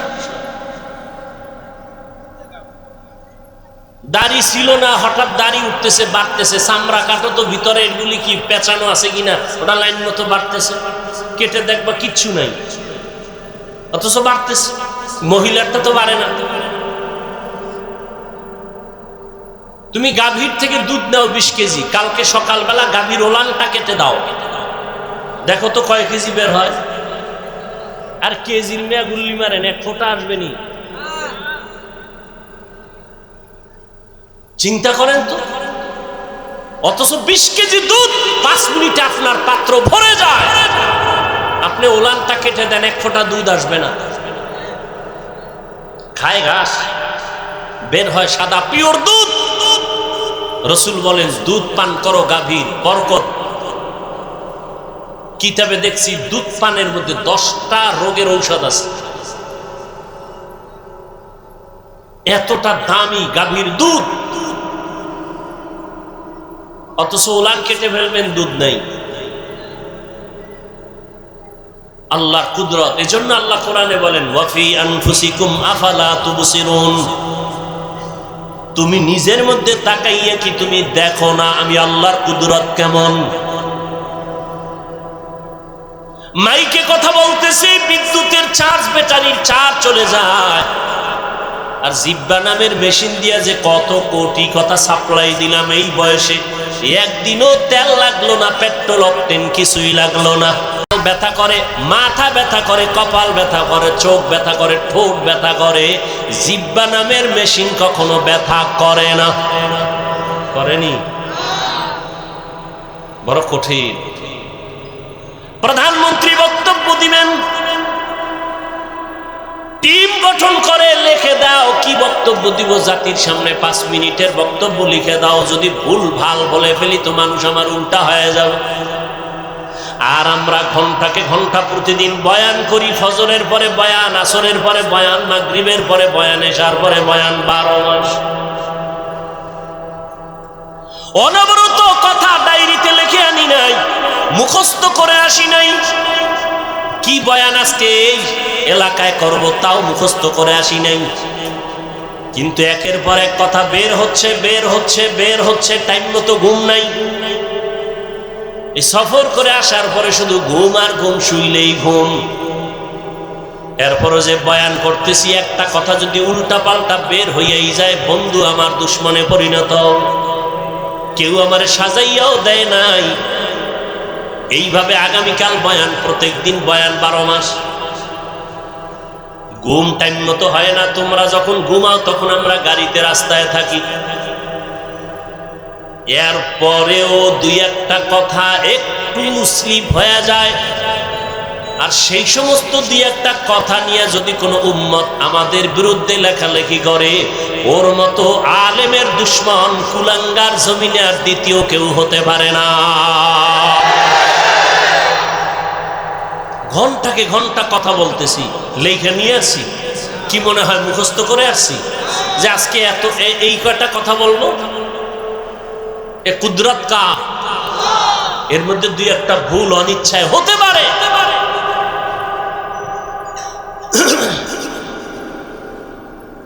দাড়ি ছিল না, হঠাৎ দাড়ি উঠতেছে, বাড়তেছে, চামড়া কাটো তো ভিতরে এগুলি কি পেঁচানো আছে কিনা, ওটা লাইন মতো বাড়তেছে, কেটে দেখবা কিচ্ছু নাই, অথচ বাড়তেছে। মহিলারটা তো বাড়ে না। তুমি গাভীর থেকে দুধ নাও 20 কেজি, কালকে সকালবেলা গাভীর ওলানটা কেটে দাও, দেখো তো কয় কেজি বের হয়। আর কেজির মেয়া গুল্লি মারেন, 1 ফোঁটা আসবে নি। চিন্তা করেন তো। অথচ 20 কেজি দুধ 5 মিনিটে আপনার পাত্র ভরে যায়। আপনি ওলানটা কেটে দেন, 1 ফোঁটা দুধ আসবে না। খায় ঘাস, বের হয় সাদা পিওর দুধ। রসুল বলেন দুধ পান করো গাভীর, বরকত। কিতাবে দেখছি দুধ পানের মধ্যে 10টা রোগের ঔষধ আছে। এতটা দামি গাভীর দুধ, অথচ ওলান কেটে ফেলবেন, দুধ নেই। আল্লাহর কুদরত। এজন্য আল্লাহ কোরআনে বলেন ওয়াফি আনফুসিকুম আফালা তুবসিরুন, তুমি নিজের মধ্যে তাকাইয়া কি তুমি দেখো না আমি আল্লাহর কুদরত কেমন। মাইকে কথা বলতেছি, বিদ্যুতের চার্জ, ব্যাটারির চার্জ চলে যায়। আর জিব্বা নামের মেশিন দিয়া যে কত কোটি কথা সাপ্লাই দিলাম এই বয়সে, একদিনও তেল লাগলো না, পেট্রোল অকটেন কিছুই লাগলো না। ব্যথা করে, মাথা ব্যথা করে, কপাল ব্যথা করে, চোখ ব্যথা করে, ঠোঁট ব্যথা করে, জিব্বা নামের মেশিন কখনো ব্যথা করে না। করেনি? বড় কঠিন। প্রধানমন্ত্রী বক্তব্য দিবেন, টিম গঠন করে লিখে দাও কি বক্তব্য দিব জাতির সামনে, 5 মিনিটের বক্তব্য লিখে দাও। যদি ভুল ভাল বলে ফেলি তো মানুষ আমার উল্টা হয়ে যাবে। আর আমরা ঘন্টাকে ঘন্টা প্রতিদিন বয়ান করি, ফজরের পরে বয়ান, আসরের পরে বয়ান, মাগরিবের পরে বয়ান, এশার পরে বয়ান, 12 মাস অনবরত কথা ডায়েরিতে লিখে আনি নাই, মুখস্থ করে আসি নাই। কি বয়ান আজকে এই এলাকায় করব তাও মুখস্থ করে আসি নাই। কিন্তু একের পর এক কথা বের হচ্ছে, বের হচ্ছে, বের হচ্ছে, টাইম মতো ঘুম নাই। এই সফর করে আসার পরে শুধু ঘুম আর ঘুম, শুইলেই ঘুম। এরপরও যে বয়ান করতেছি, একটা কথা যদি উল্টা পাল্টা বের হইয়াই যায়, বন্ধু আমার দুশ্মনে পরিণত। কেউ আমারে সাজাইয়াও দেয় নাই। এইভাবে আগামীকাল বয়ান, প্রত্যেকদিন বয়ান, 12 মাস। ঘুম টাইম মতো হয় না। তোমরা যখন ঘুমাও তখন আমরা গাড়িতে, রাস্তায় থাকি। এরপরেও 2-1টা কথা একটু স্লিপ হয়ে যায়। আর সেই সমস্ত 2-1টা কথা নিয়ে যদি কোনো উম্মত আমাদের বিরুদ্ধে লেখালেখি করে, ওর মতো আলেমের দুশ্মন কুলাঙ্গার জমিনে আর দ্বিতীয় কেউ হতে পারে না। ঘন্টাকে ঘন্টা কথা বলতেছি, লেখা নিয়ে আসছি। কি মনে হয় মুখস্থ করে আসছি যে আজকে এত এই কয়টা কথা বলবো? এ কুদরত কা, এর মধ্যে 2-1টা ভুল অনিচ্ছায় হতে পারে।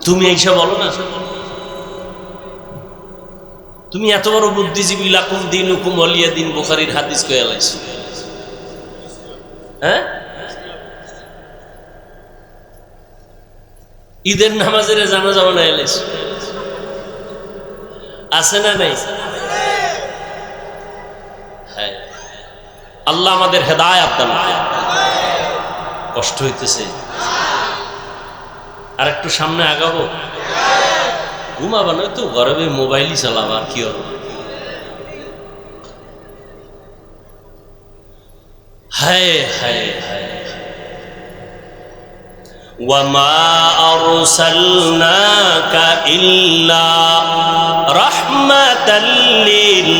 তুমি এইসব বলো না। তুমি এত বড় বুদ্ধিজীবী, লাকুম দিনুকুম ওয়ালিয়া দিন, বুখারীর হাদিস কইয়া লাইছো। হ্যাঁ, ঈদের নামাজের জানাজা বানায় লাইছো, আছে না নাই? হ্যাঁ, আল্লাহ আমাদের হেদায়েত দান করুন। কষ্ট হইতেছে, আর একটু সামনে আগাবো। ঘুমাবা নয় তো, ঘরে মোবাইলই চালাবো, আর কি হবে। হায় হায় হায়, ওয়ামা আরসালনাকা ইল্লা রাহমাতাল লিল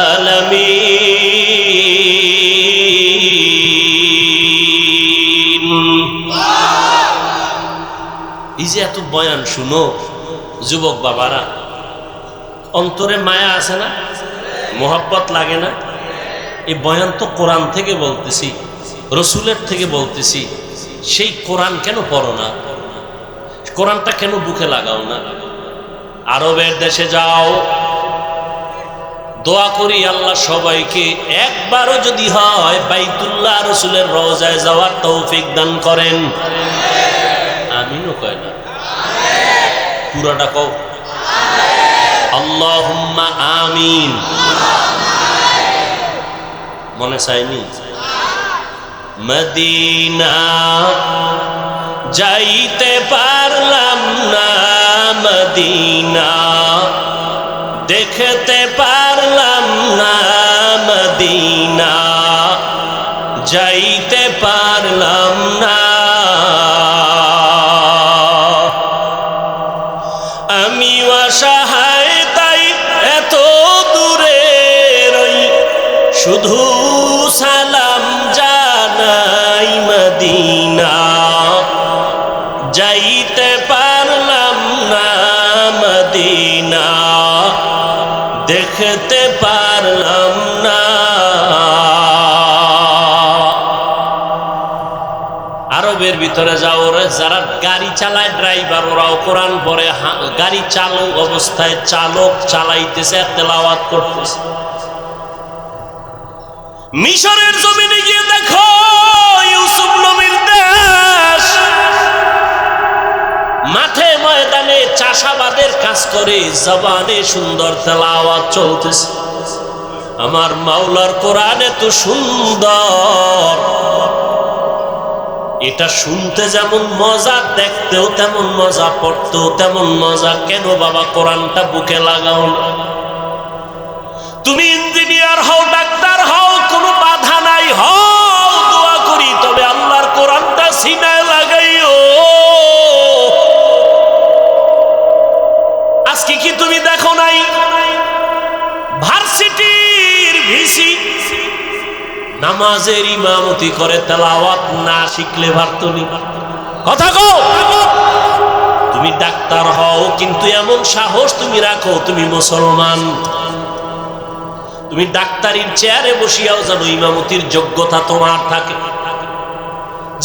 আলামিন। এই যে এত বয়ান শুনো যুবক বাবারা, অন্তরে মায়া আছে না? মোহাব্বত লাগে না? এই বয়ান তো কোরআন থেকে বলতেছি, রসুলের থেকে বলতেছি। সেই কোরআন কেন পড়ো না? কোরআনটা কেন বুকে লাগাও না? আরবের দেশে যাও, দোয়া করি আল্লাহ সবাইকে একবারও যদি হয় বাইতুল্লাহ রাসূলের রওজায় যাওয়ার তৌফিক দান করেন। আমিনও কয় না, পুরাটা কও আল্লাহুম্মা আমিন। মনে চাইনি? মদিনা যাইতে পারলাম না, মদিনা দেখতে পারলাম না, মদিনা যাইতে পারলাম না। আমি অসহায় তাই এত দূরে রই, শুধু সালাম জানাই, মদিনা যাইতে পারলাম না, মদিনা দেখতে পারলাম না। আরবের ভিতরে যাও, যারা গাড়ি চালায় ড্রাইভার, ওরাও কোরআন পড়ে, গাড়ি চালক অবস্থায় চালক চালাইতেছে, তেলাওয়াত করতেছে। মিশরের জমিনে গিয়ে দেখো, ইউসুফ নবীর দেশ, মাঠে ময়দানে চাষাবাদের কাজ করে জবানে সুন্দর তেলাওয়াত চলতেছে। আমার মাওলার কোরআন এত সুন্দর, এটা শুনতে যেমন মজা, দেখতেও তেমন মজা, পড়তেও তেমন মজা। কেন বাবা কোরআনটা বুকে লাগাও না? তুমি ইঞ্জিনিয়ার হও, ডাক্তার হও, কোনো বাধা নাই, হও, দোয়া করি, তবে আল্লাহর কোরআনটা সিনায় লাগাইও। আজকে কি তুমি দেখো নাই ভার্সিটির ভিসি নামাজের ইমামতি করে, তেলাওয়াত না শিখলে পারতনি? কথা কও। তুমি ডাক্তার হও, কিন্তু এমন সাহস তুমি রাখো তুমি মুসলমান, তুমি ডাক্তারির চেয়ারে বসিয়াও যেন ইমামতির যোগ্যতা তোমার থাকে।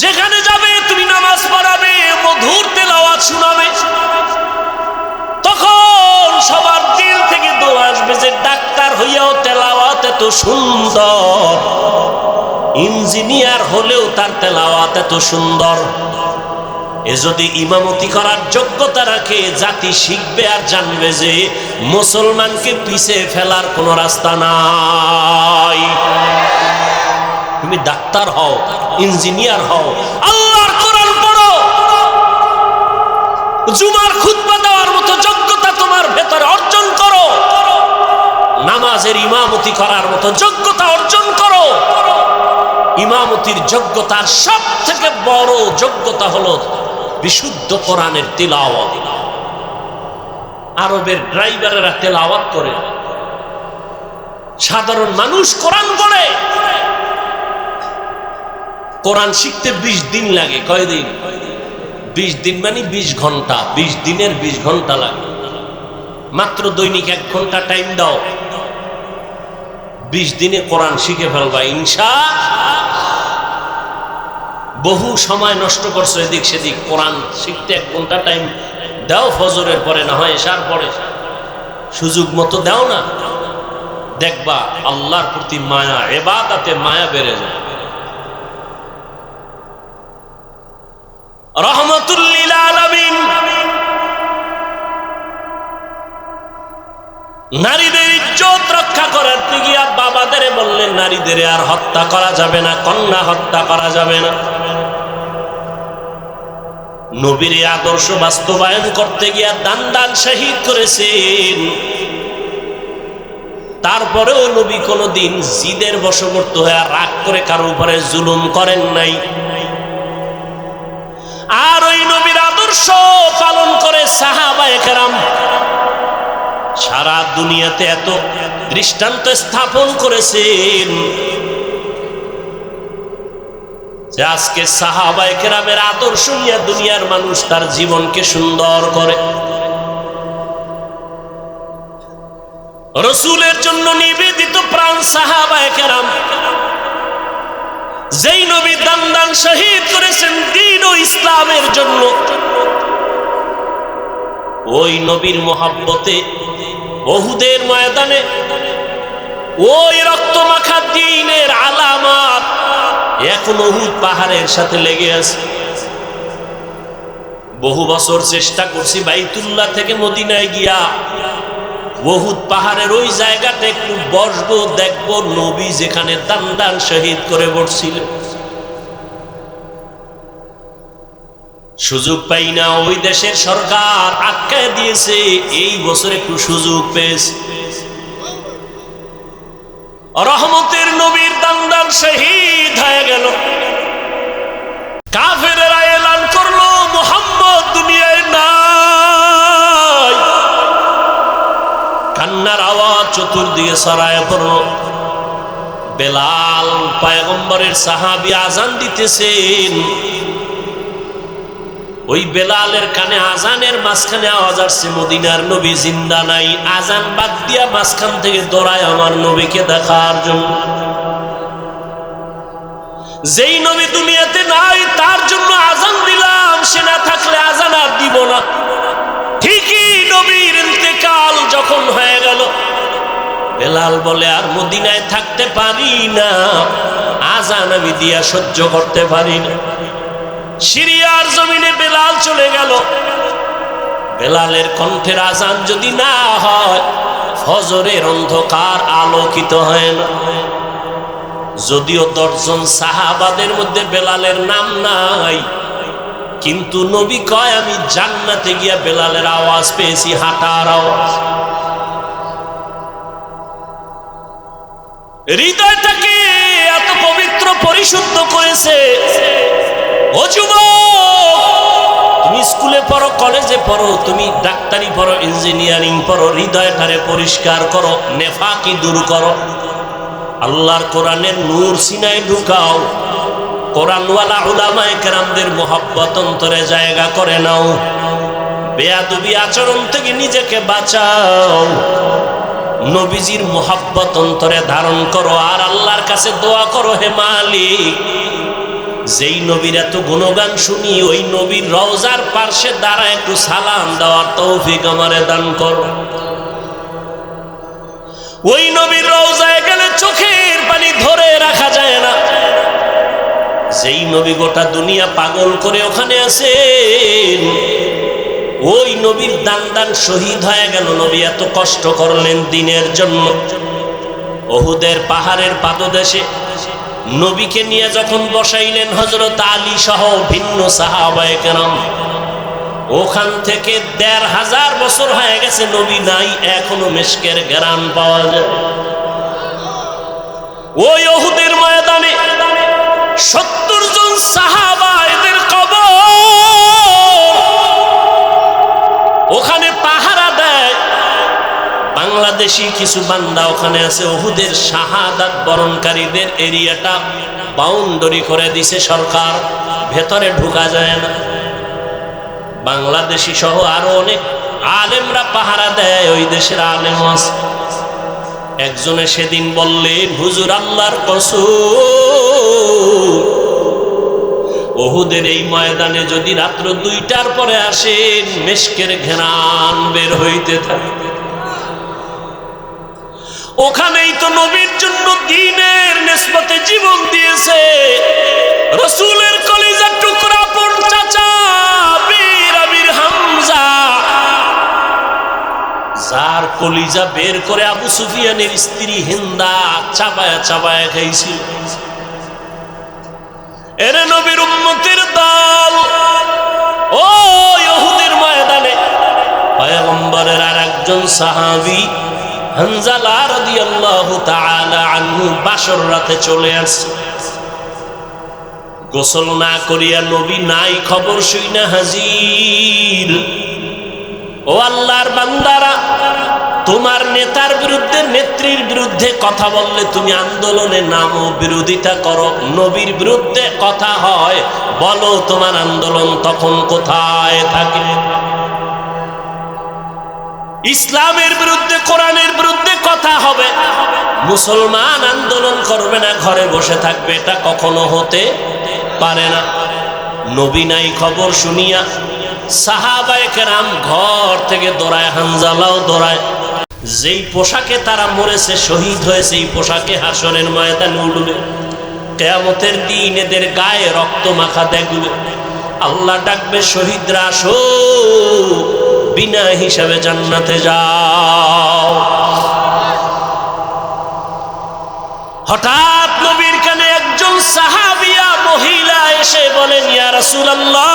যেখানে যাবে তুমি নামাজ পড়াবে, মধুর তেলাওয়াত শোনাবে, তখন সবার দিল থেকে দোয়া আসবে যে ডাক্তার হইয়াও তেলাওয়াত এত সুন্দর, ইঞ্জিনিয়ার হলেও তার তেলাওয়াত এত সুন্দর। এ যদি ইমামতি করার যোগ্যতা রাখে, জাতি শিখবে আর জানবে যে মুসলমানকে পিছে ফেলার কোনো রাস্তা নাই। তুমি ডাক্তার হও, ইঞ্জিনিয়ার হও, আল্লাহর কোরআন পড়ো, জুমার খুতবা দেওয়ার মতো যোগ্যতা তোমার ভেতরে অর্জন করো, নামাজের ইমামতি করার মতো যোগ্যতা অর্জন করো। ইমামতির যোগ্যতার সব থেকে বড় যোগ্যতা হলো বিশুদ্ধ কোরআনের তিলাওয়াত। আরবের ড্রাইভারেরা তেলাওয়াত করে, সাধারণ মানুষ কোরআন পড়ে। কোরআন শিখতে 20 দিন লাগে। কয়দিন? 20 দিন মানে 20 ঘন্টা। 20 দিনের 20 ঘন্টা লাগে। মাত্র দৈনিক 1 ঘন্টা টাইম দাও, 20 দিনে কোরআন শিখে ফেলবা ইনশাআল্লাহ। বহু সময় নষ্ট করছো এদিক সেদিক, কোরআন শিখতে 1 ঘন্টা টাইম দাও, ফজরের পরে না হয় এশার পরে, সুযোগ মতো দাও না, দেখবা আল্লাহর প্রতি মায়া, ইবাদতে মায়া বেড়ে যায়। রহমাতুল লিল আলামিন নারীদের ইজ্জত রক্ষা করার গিয়া বাবাদের বললেন নারীদের আর হত্যা করা যাবে না, কন্যা হত্যা করা যাবে না। নবীর আদর্শ বাস্তবায়ন করতে গিয়া দান শহীদ করেছেন। তারপরেও নবী কোনদিন জিদের বশবর্তী হয়ে রাগ করে কারো উপরে জুলুম করেন নাই। আর ওই নবীর আদর্শ পালন করে সাহাবায়ে কেরাম সারা দুনিয়াতে এত দৃষ্টান্ত স্থাপন করেছেন যে আজকে সাহাবায়ে কেরামের আদর্শ নিয়ে দুনিয়ার মানুষ তার জীবনকে সুন্দর করে। রাসূলের জন্য নিবেদিত প্রাণ সাহাবায়ে কেরাম, যেই নবী দান শহীদ করেছেন দ্বীন ও ইসলামের জন্য, ওই নবীর মোহাব্বতে উহুদের ময়দানে ওই রক্তমাখা দ্বীনের আলামত এখন উহুদ পাহাড়ের সাথে লেগে আছে। বহু বছর চেষ্টা করছি বাইতুল্লাহ থেকে মদিনায় গিয়া উহুদ পাহাড়ের ওই জায়গাটা একটু বসবো, দেখবো নবী যেখানে দান দান শহীদ করে বসছিল। সুযোগ পাই না। ওই দেশের সরকার আটকায় দিয়েছে, এই বছর একটু সুযোগ পেয়েছে। রহমতের নবীর দান দান শহীদ হয়ে গেল। কাফেরেরা এলান করলো মুহাম্মদ দুনিয়ায় নাই। কান্নার আওয়াজ চতুর্দিকে ছড়ায় পড়ল। বেলাল পয়গম্বরের সাহাবী আজান দিতেছেন। ওই বেলালের কানে আজানের মাঝখানে আওয়াজ আসছে মদিনার নবী জিন্দা নাই। আজান বাদ দিয়া মাঝখান থেকে দৌড়ায় আমার নবীকে দেখার জন্য। যেই নবী দুনিয়াতে নাই তার জন্য আজান দিলাম, সে না থাকলে আজান আর দিব না। ঠিকই নবীর ইন্তেকাল যখন হয়ে গেল, বেলাল বলে আর মদিনায় থাকতে পারি না, আজান আমি দিয়া সহ্য করতে পারি না। সিরিয়ার জমিনে বেলাল চলে গেল। বেলালের কণ্ঠের আজান যদি না হয়, ফজরের অন্ধকার আলোকিত হয় না। যদিও 10 জন সাহাবাদের মধ্যে বেলালের নাম নাই, কিন্তু নবী কয় আমি জান্নাতে গিয়া বেলালের আওয়াজ পেয়েছি, হাঁটার আওয়াজ। হৃদয়টাকে এত পবিত্র পরিশুদ্ধ করেছে। ও যুবক, তুমি স্কুলে পড়ো, কলেজে পড়ো, তুমি ডাক্তারি পড়ো, ইঞ্জিনিয়ারিং পড়ো, হৃদয়টারে পরিষ্কার করো, নেফাকি দূর করো। আল্লাহর কোরআনের নূর সিনায় ঢুকাও। কোরআনওয়ালা উলামায়ে কেরামদের মোহাব্বত অন্তরে জায়গা করে নাও। বেয়াদবি আচরণ থেকে নিজেকে বাঁচাও। নবীজির মোহাব্বত অন্তরে ধারণ করো আর আল্লাহর কাছে দোয়া করো, হে মালিক, যেই নবীর এত গুণগান শুনি ওই নবীর রওজার পার্শ্বে দাঁড়ায় একটু সালাম দেওয়ার তৌফিক আমারে দান করো। ওই নবীর রওজায় গেলে চোখের পানি ধরে রাখা যায় না। যেই নবী গোটা দুনিয়া পাগল করে ওখানে আছেন, ওই নবীর দান দান শহীদ হয়ে গেল। নবী এত কষ্ট করলেন দিনের জন্য। উহুদের পাহাড়ের পাদদেশে নবীকে নিয়ে যখন বসাইলেন হযরত আলী সহ ভিন্ন সাহাবায়ে কেরাম, ওখান থেকে ১৫০০ বছর হয়ে গেছে নবী নাই, এখনো মিশকের ঘ্রাণ পাওয়া যায়। ওই উহুদের ময়দানে ৭০ জন সাহাবা, এদের কবর ওখানে পাহারা দেয়। বাংলাদেশি কিছু বান্দা ওখানে আছে। উহুদের শাহাদাত বরণকারীদের এরিয়াটা বাউন্ডারি করে দিছে সরকার, ভেতরে ঢোকা যায় না। বাংলাদেশি সহ আরো অনেক আলেমরা পাহারা দেয়, ওই দেশের আলেম আছে। একজনে সেদিন বললেন, হুজুর আল্লাহর কসম, উহুদের এই ময়দানে যদি রাত্র 2টার পরে আসেন, মিশকের ঘ্রাণ বের হইতে থাকে। ওখানেই তো নবীর জন্য দ্বীনের নিসবতে জীবন দিয়েছে রাসূলের কলিজার টুকরা পর চাচা বীর আমির হামজা, যার কলিজা বের করে আবু সুফিয়ানের স্ত্রী হিন্দা চাবায়া চাবায়া খাইছিল। এর নবীর উম্মতের দল ও উহুদের ময়দানে পয়গম্বরের আরেকজন সাহাবী হানজালা রাদিয়াল্লাহু তাআলা আনহু বাসর রাতে চলে আসছে। গোসল না করিয়া নবী নাই খবর শুইনা হাজির। ও আল্লাহর বান্দারা, তোমার নেতার বিরুদ্ধে, নেত্রীর বিরুদ্ধে কথা বললে তুমি আন্দোলনে নামো, বিরোধিতা করো। নবীর বিরুদ্ধে কথা হয়, বলো তোমার আন্দোলন তখন কোথায় থাকে? ইসলামের বিরুদ্ধে, কোরআনের বিরুদ্ধে কথা হবে, মুসলমান আন্দোলন করবে না, ঘরে বসে থাকবে, এটা কখনো হতে পারে না। নবী নাই খবর শুনিয়া সাহাবায়ে কেরাম ঘর থেকে দৌড়ায়, হানজালাও দৌড়ায়। যেই পোশাকে তারা মরেছে, শহীদ হয়েছে, এই পোশাকে হাসরের ময়দানে উঠবে। কিয়ামতের দিন এদের গায়ে রক্ত মাখা দেখবে। আল্লাহ ডাকবে, শহীদরা আসো, বিনা হিসাবে জান্নাতে যাও। হঠাৎ নবীর কানে একজন সাহাবিয়া মহিলা এসে বলেন, ইয়া রাসূলুল্লাহ,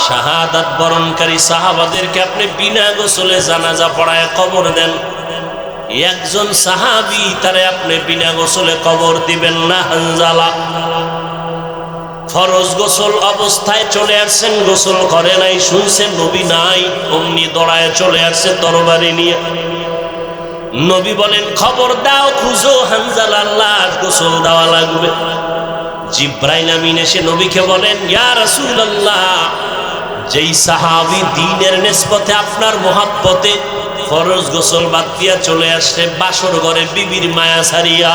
শাহাদাত বরণকারী সাহাবাদেরকে আপনি বিনা গোসলে জানাজা পড়ায় কবর দেন। একজন সাহাবী, তারে আপনি বিনা গোসলে কবর দিবেন না। হানজালা ফরজ গোসল অবস্থায় চলে আসছেন, গোসল করে নাই, শুনছেন নবী নাই, অমনি দৌড়ায় চলে আসছে তরবারি নিয়ে। নবী বলেন, খবর দাও, খুঁজো, হানজালার লাশ গোসল দেওয়া লাগবে। জিব্রাইল আমিন এসে নবীকে বলেন, ইয়া রাসূলুল্লাহ, যেই সাহাবী দ্বীনের নিসবতে আপনার মহব্বতে ফরজ গোসল বাদ দিয়া চলে আসছে বাসর ঘরে বিবির মায়া ছাড়িয়া,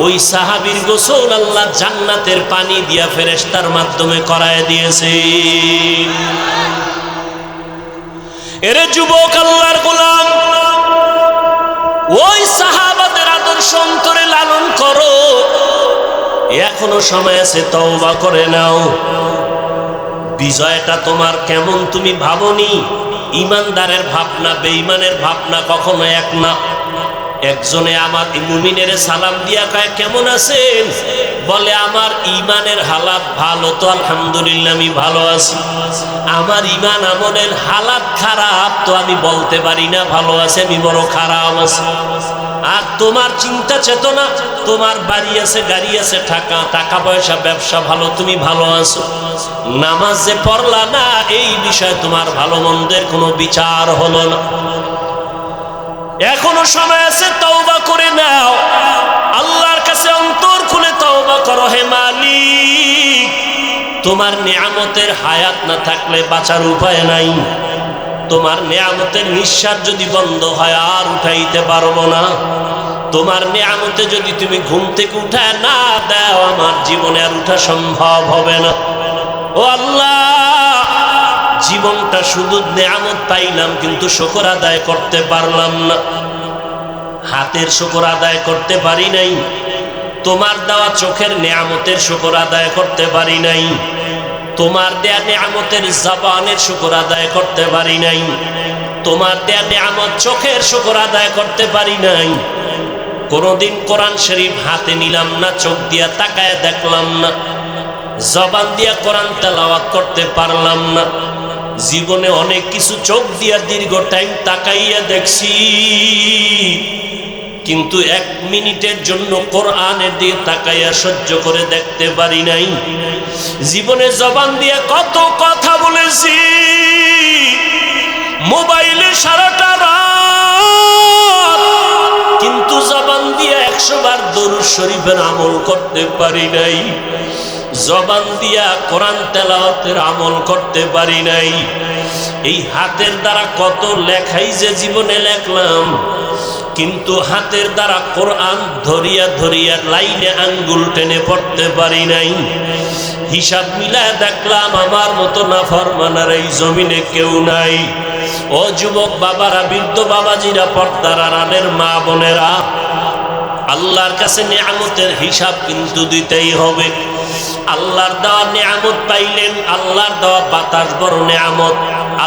ওই সাহাবীর গোসল আল্লাহ জান্নাতের পানি দিয়া ফেরেশতার মাধ্যমে করায় দিয়েছে। এরে যুবক, আল্লাহর গোলাম, ওই সাহাবাদের আদর্শ অন্তরে লালন করো। এখনো সময় আছে, তওবা করে নাও। বিজয়টা তোমার কেমন তুমি ভাবনি? ইমানদারের ভাবনা বেঈমানের ভাবনা কখনো এক না। একজনে আমার মুমিনের সালাম দিয়া কয়, কেমন আছেন? বলে, আমার ইমানের হালাত ভালো, তো আলহামদুলিল্লাহ আমি ভালো আছি। আমার ইমান আমলের হালাত খারাপ, তো আমি বলতে পারি না ভালো আছে, আমি বড় খারাপ আছি। আর তোমার চিন্তা চেতনা, তোমার বাড়ি আছে, গাড়ি আছে, টাকা পয়সা, ব্যবসা ভালো, তুমি ভালো আছো। নামাজ যে পড়লা না, এই বিষয়ে তোমার ভালো মন্দের কোনো বিচার হলো না। এখনো সময় আছে, তওবা করে নাও। আল্লাহর কাছে অন্তর খুলে তওবা করো। হে মালিক, তোমার নিয়ামতের হায়াত না থাকলে বাঁচার উপায় নাই। তোমার নিয়ামতের নিঃশ্বাস যদি বন্ধ হয়, আর উঠাইতে পারবো না। তোমার নিয়ামতে যদি তুমি ঘুম থেকে উঠায় না দাও, আমার জীবনে আর উঠা সম্ভব হবে না। ও আল্লাহ, জীবনটা শুধু নিয়ামত পাইলাম, কিন্তু শুকর আদায় করতে পারলাম না। হাতের শুকর আদায় করতে পারি নাই, তোমার দেওয়া চোখের নিয়ামতের শুকর আদায় করতে পারি নাই, তোমার দেয়া নিয়ামতের জবানের শুকর আদায় করতে পারি নাই, তোমার দেয়া নিয়ামত চোখের শুকর আদায় করতে পারি নাই। কোনদিন কোরআন শরীফ হাতে নিলাম না, চোখ দিয়া তাকায় দেখলাম না, জবান দিয়া কোরআন তেলাওয়াত করতে পারলাম না। জীবনে অনেক কিছু চোখ দিয়া দীর্ঘ টাইম তাকাইয়া দেখছি, কিন্তু 1 মিনিটের জন্য কোরআনের দিকে তাকাইয়া সহ্য করে দেখতে পারি নাই। জীবনে জবান দিয়া কত কথা বলেছি, মোবাইলে সারাটা রাত, কিন্তু জবান দিয়া 100 বার দরুদ শরীফের আমল করতে পারি নাই। জবান দিয়া কোরআন তেলাওয়াতের আমল করতে পারি নাই। এই হাতের দ্বারা কত লেখাই যে জীবনে লেখলাম, কিন্তু হাতের দ্বারা কোরআন ধরিয়া ধরিয়া লাইনে আঙ্গুল টেনে পড়তে পারি নাই। হিসাব মিলায় দেখলাম আমার মতো নাফরমানের এই জমিনে কেউ নাই। ও যুবক বাবারা, বৃদ্ধ বাবাজিরা, পর্দার আড়ালের মা বোনেরা, আল্লাহর কাছে নিয়ামতের হিসাব কিন্তু দিতেই হবে। আল্লাহর দেওয়া নিয়ামত পাইলেন, আল্লাহর দেওয়া বাতাস বড় নিয়ামত,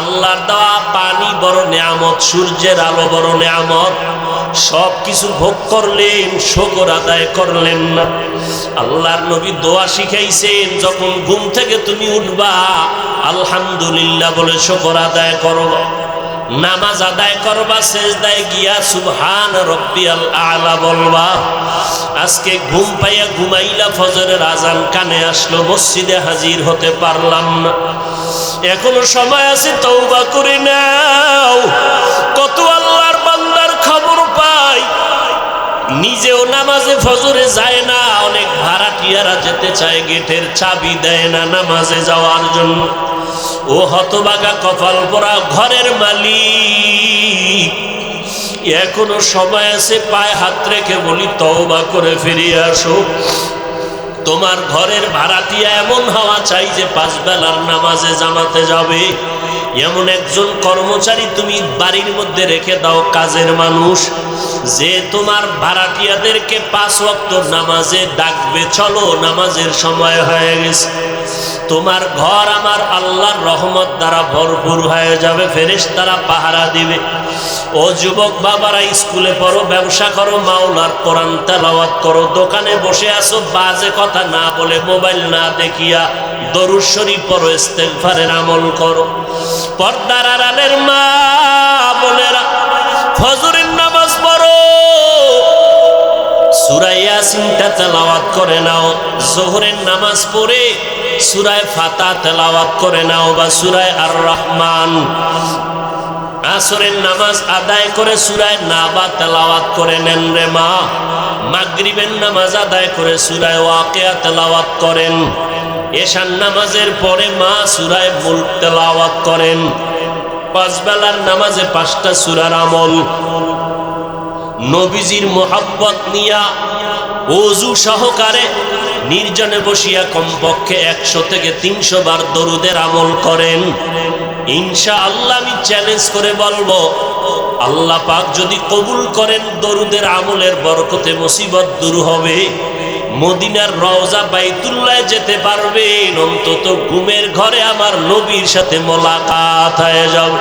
আল্লাহর দেওয়া পানি বড় নিয়ামত, সূর্যের আলো বড় নিয়ামত। সব কিছু ভোগ করলেন, শুকর আদায় করলেন না। আল্লাহর নবী দোয়া শিখাইছেন, যখন ঘুম থেকে তুমি উঠবা, আলহামদুলিল্লাহ বলে শুকর আদায় করবা। নামাজ আদায় করবা, সেজদায় গিয়া সুবহান রব্বিয়াল আলা বলবা। আজকে ঘুম পাইয়া ঘুমাইলা, ফজরের আজান কানে আসলো, মসজিদে হাজির হতে পারলাম না। এখনো সময় আছে, তওবা করে নাও। কত আল্লাহর বান্দার খবর পাই, নিজেও নামাজে ফজরে যায় না, অনেক ভাড়াটিয়ারা যেতে চায়, গেটের চাবি দেয় না নামাজে যাওয়ার জন্য। ও হতভাগা কপাল পোড়া ঘরের মালিক, এখনো সময় আছে, পায়ে হাত রেখে বলি তওবা করে ফিরে আসো। তোমার ঘরের ভাড়াটিয়া এমন হওয়া চাই যে 5 বেলার নামাজে জামাতে যাবে। এমন একজন কর্মচারী তুমি বাড়ির মধ্যে রেখে দাও, কাজের মানুষ, যে তোমার ভাড়াটিয়াদেরকে 5 ওয়াক্ত নামাজে ডাকবে, চলো নামাজের সময় হয়ে গেছে। তোমার ঘর আমার আল্লাহর রহমত দ্বারা ভরপুর হয়ে যাবে, ফেরেশতারা পাহারা দিবে। ও যুবক বাবারা, স্কুলে পড়ো, ব্যবসা করো, মাওলার কোরআন তেলাওয়াত করো, দোকানে বসে আসো, বাজে কথা না বলে, মোবাইল না দেখিয়া দরুদ শরীফ পড়ো, ইস্তেগফারের আমল করো। পর্দার আড়ালের মা বোনেরা, ফজরের নামাজ পড়ো, সূরা ইয়াসিনটা তেলাওয়াত করে নাও। যোহরের নামাজ পড়ে সূরা ফাতিহা তেলাওয়াত করে নাও বা সূরা আর রহমান। আসরের নামাজ আদায় করে সূরা নাবা তেলাওয়াত করে নেন রে মা। মাগরিবের নামাজ আদায় করে সূরা ওয়াকিয়া তেলাওয়াত করেন। এশার নামাজের পরে মা সূরা মুলক তেলাওয়াত করেন। 5 বেলার নামাজে 5টা সূরার আমল। নবীজির মোহাব্বত নিয়া ওযু সহকারে নির্জনে বসিয়া কমপক্ষে 100 থেকে 300 বার দরুদের আমল করেন। ইনশাআল্লাহ আমি চ্যালেঞ্জ করে বলবো, আল্লাহ পাক যদি কবুল করেন, দরুদের আমলের বরকতে মুসিবত দূর হবে। মদিনার রওজা বাইতুল্লাহ যেতে পারবেন, অন্তত ঘুমের ঘরে আমার নবীর সাথে মোলাকাত হয়ে যাবে।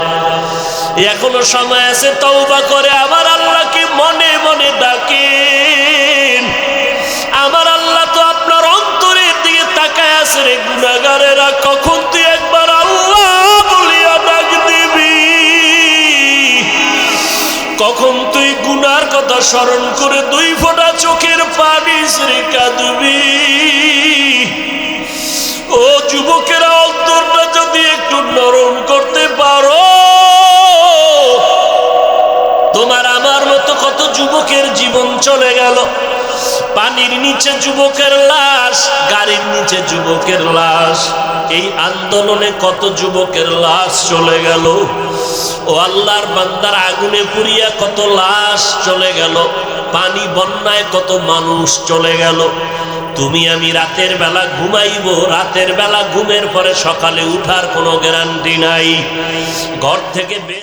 এখনো সময় আছে, তওবা করে আমার আল্লাহকে মনে মনে ডাকেন। আমার আল্লাহ তো আপনার অন্তরের দিকে তাকায় আছে রে গুনাহগারেরা, কখন তুই একবার আল্লাহ বলিয়া ডাক দিবি, কখন তুই গুনার কথা স্মরণ করে 2 ফোঁটা চোখের পানি ছেড়ে কাঁদবি। ও যুবকেরা, অন্তরটা যদি একটু নরম করতে পারো, তোমার আমার মতো কত যুবকের জীবন চলে গেল। পানির নিচে যুবকের লাশ, গাড়ির নিচে যুবকের লাশ, এই আন্দোলনে কত যুবকের লাশ চলে গেল। ও আল্লাহর বান্দার, আগুনে পুড়িয়া কত লাশ চলে গেল, পানি বন্যায় কত মানুষ চলে গেল। তুমি আমি রাতের বেলা ঘুমাইব, রাতের বেলা ঘুমের পরে সকালে উঠার কোনো গ্যারান্টি নাই। ঘর থেকে বের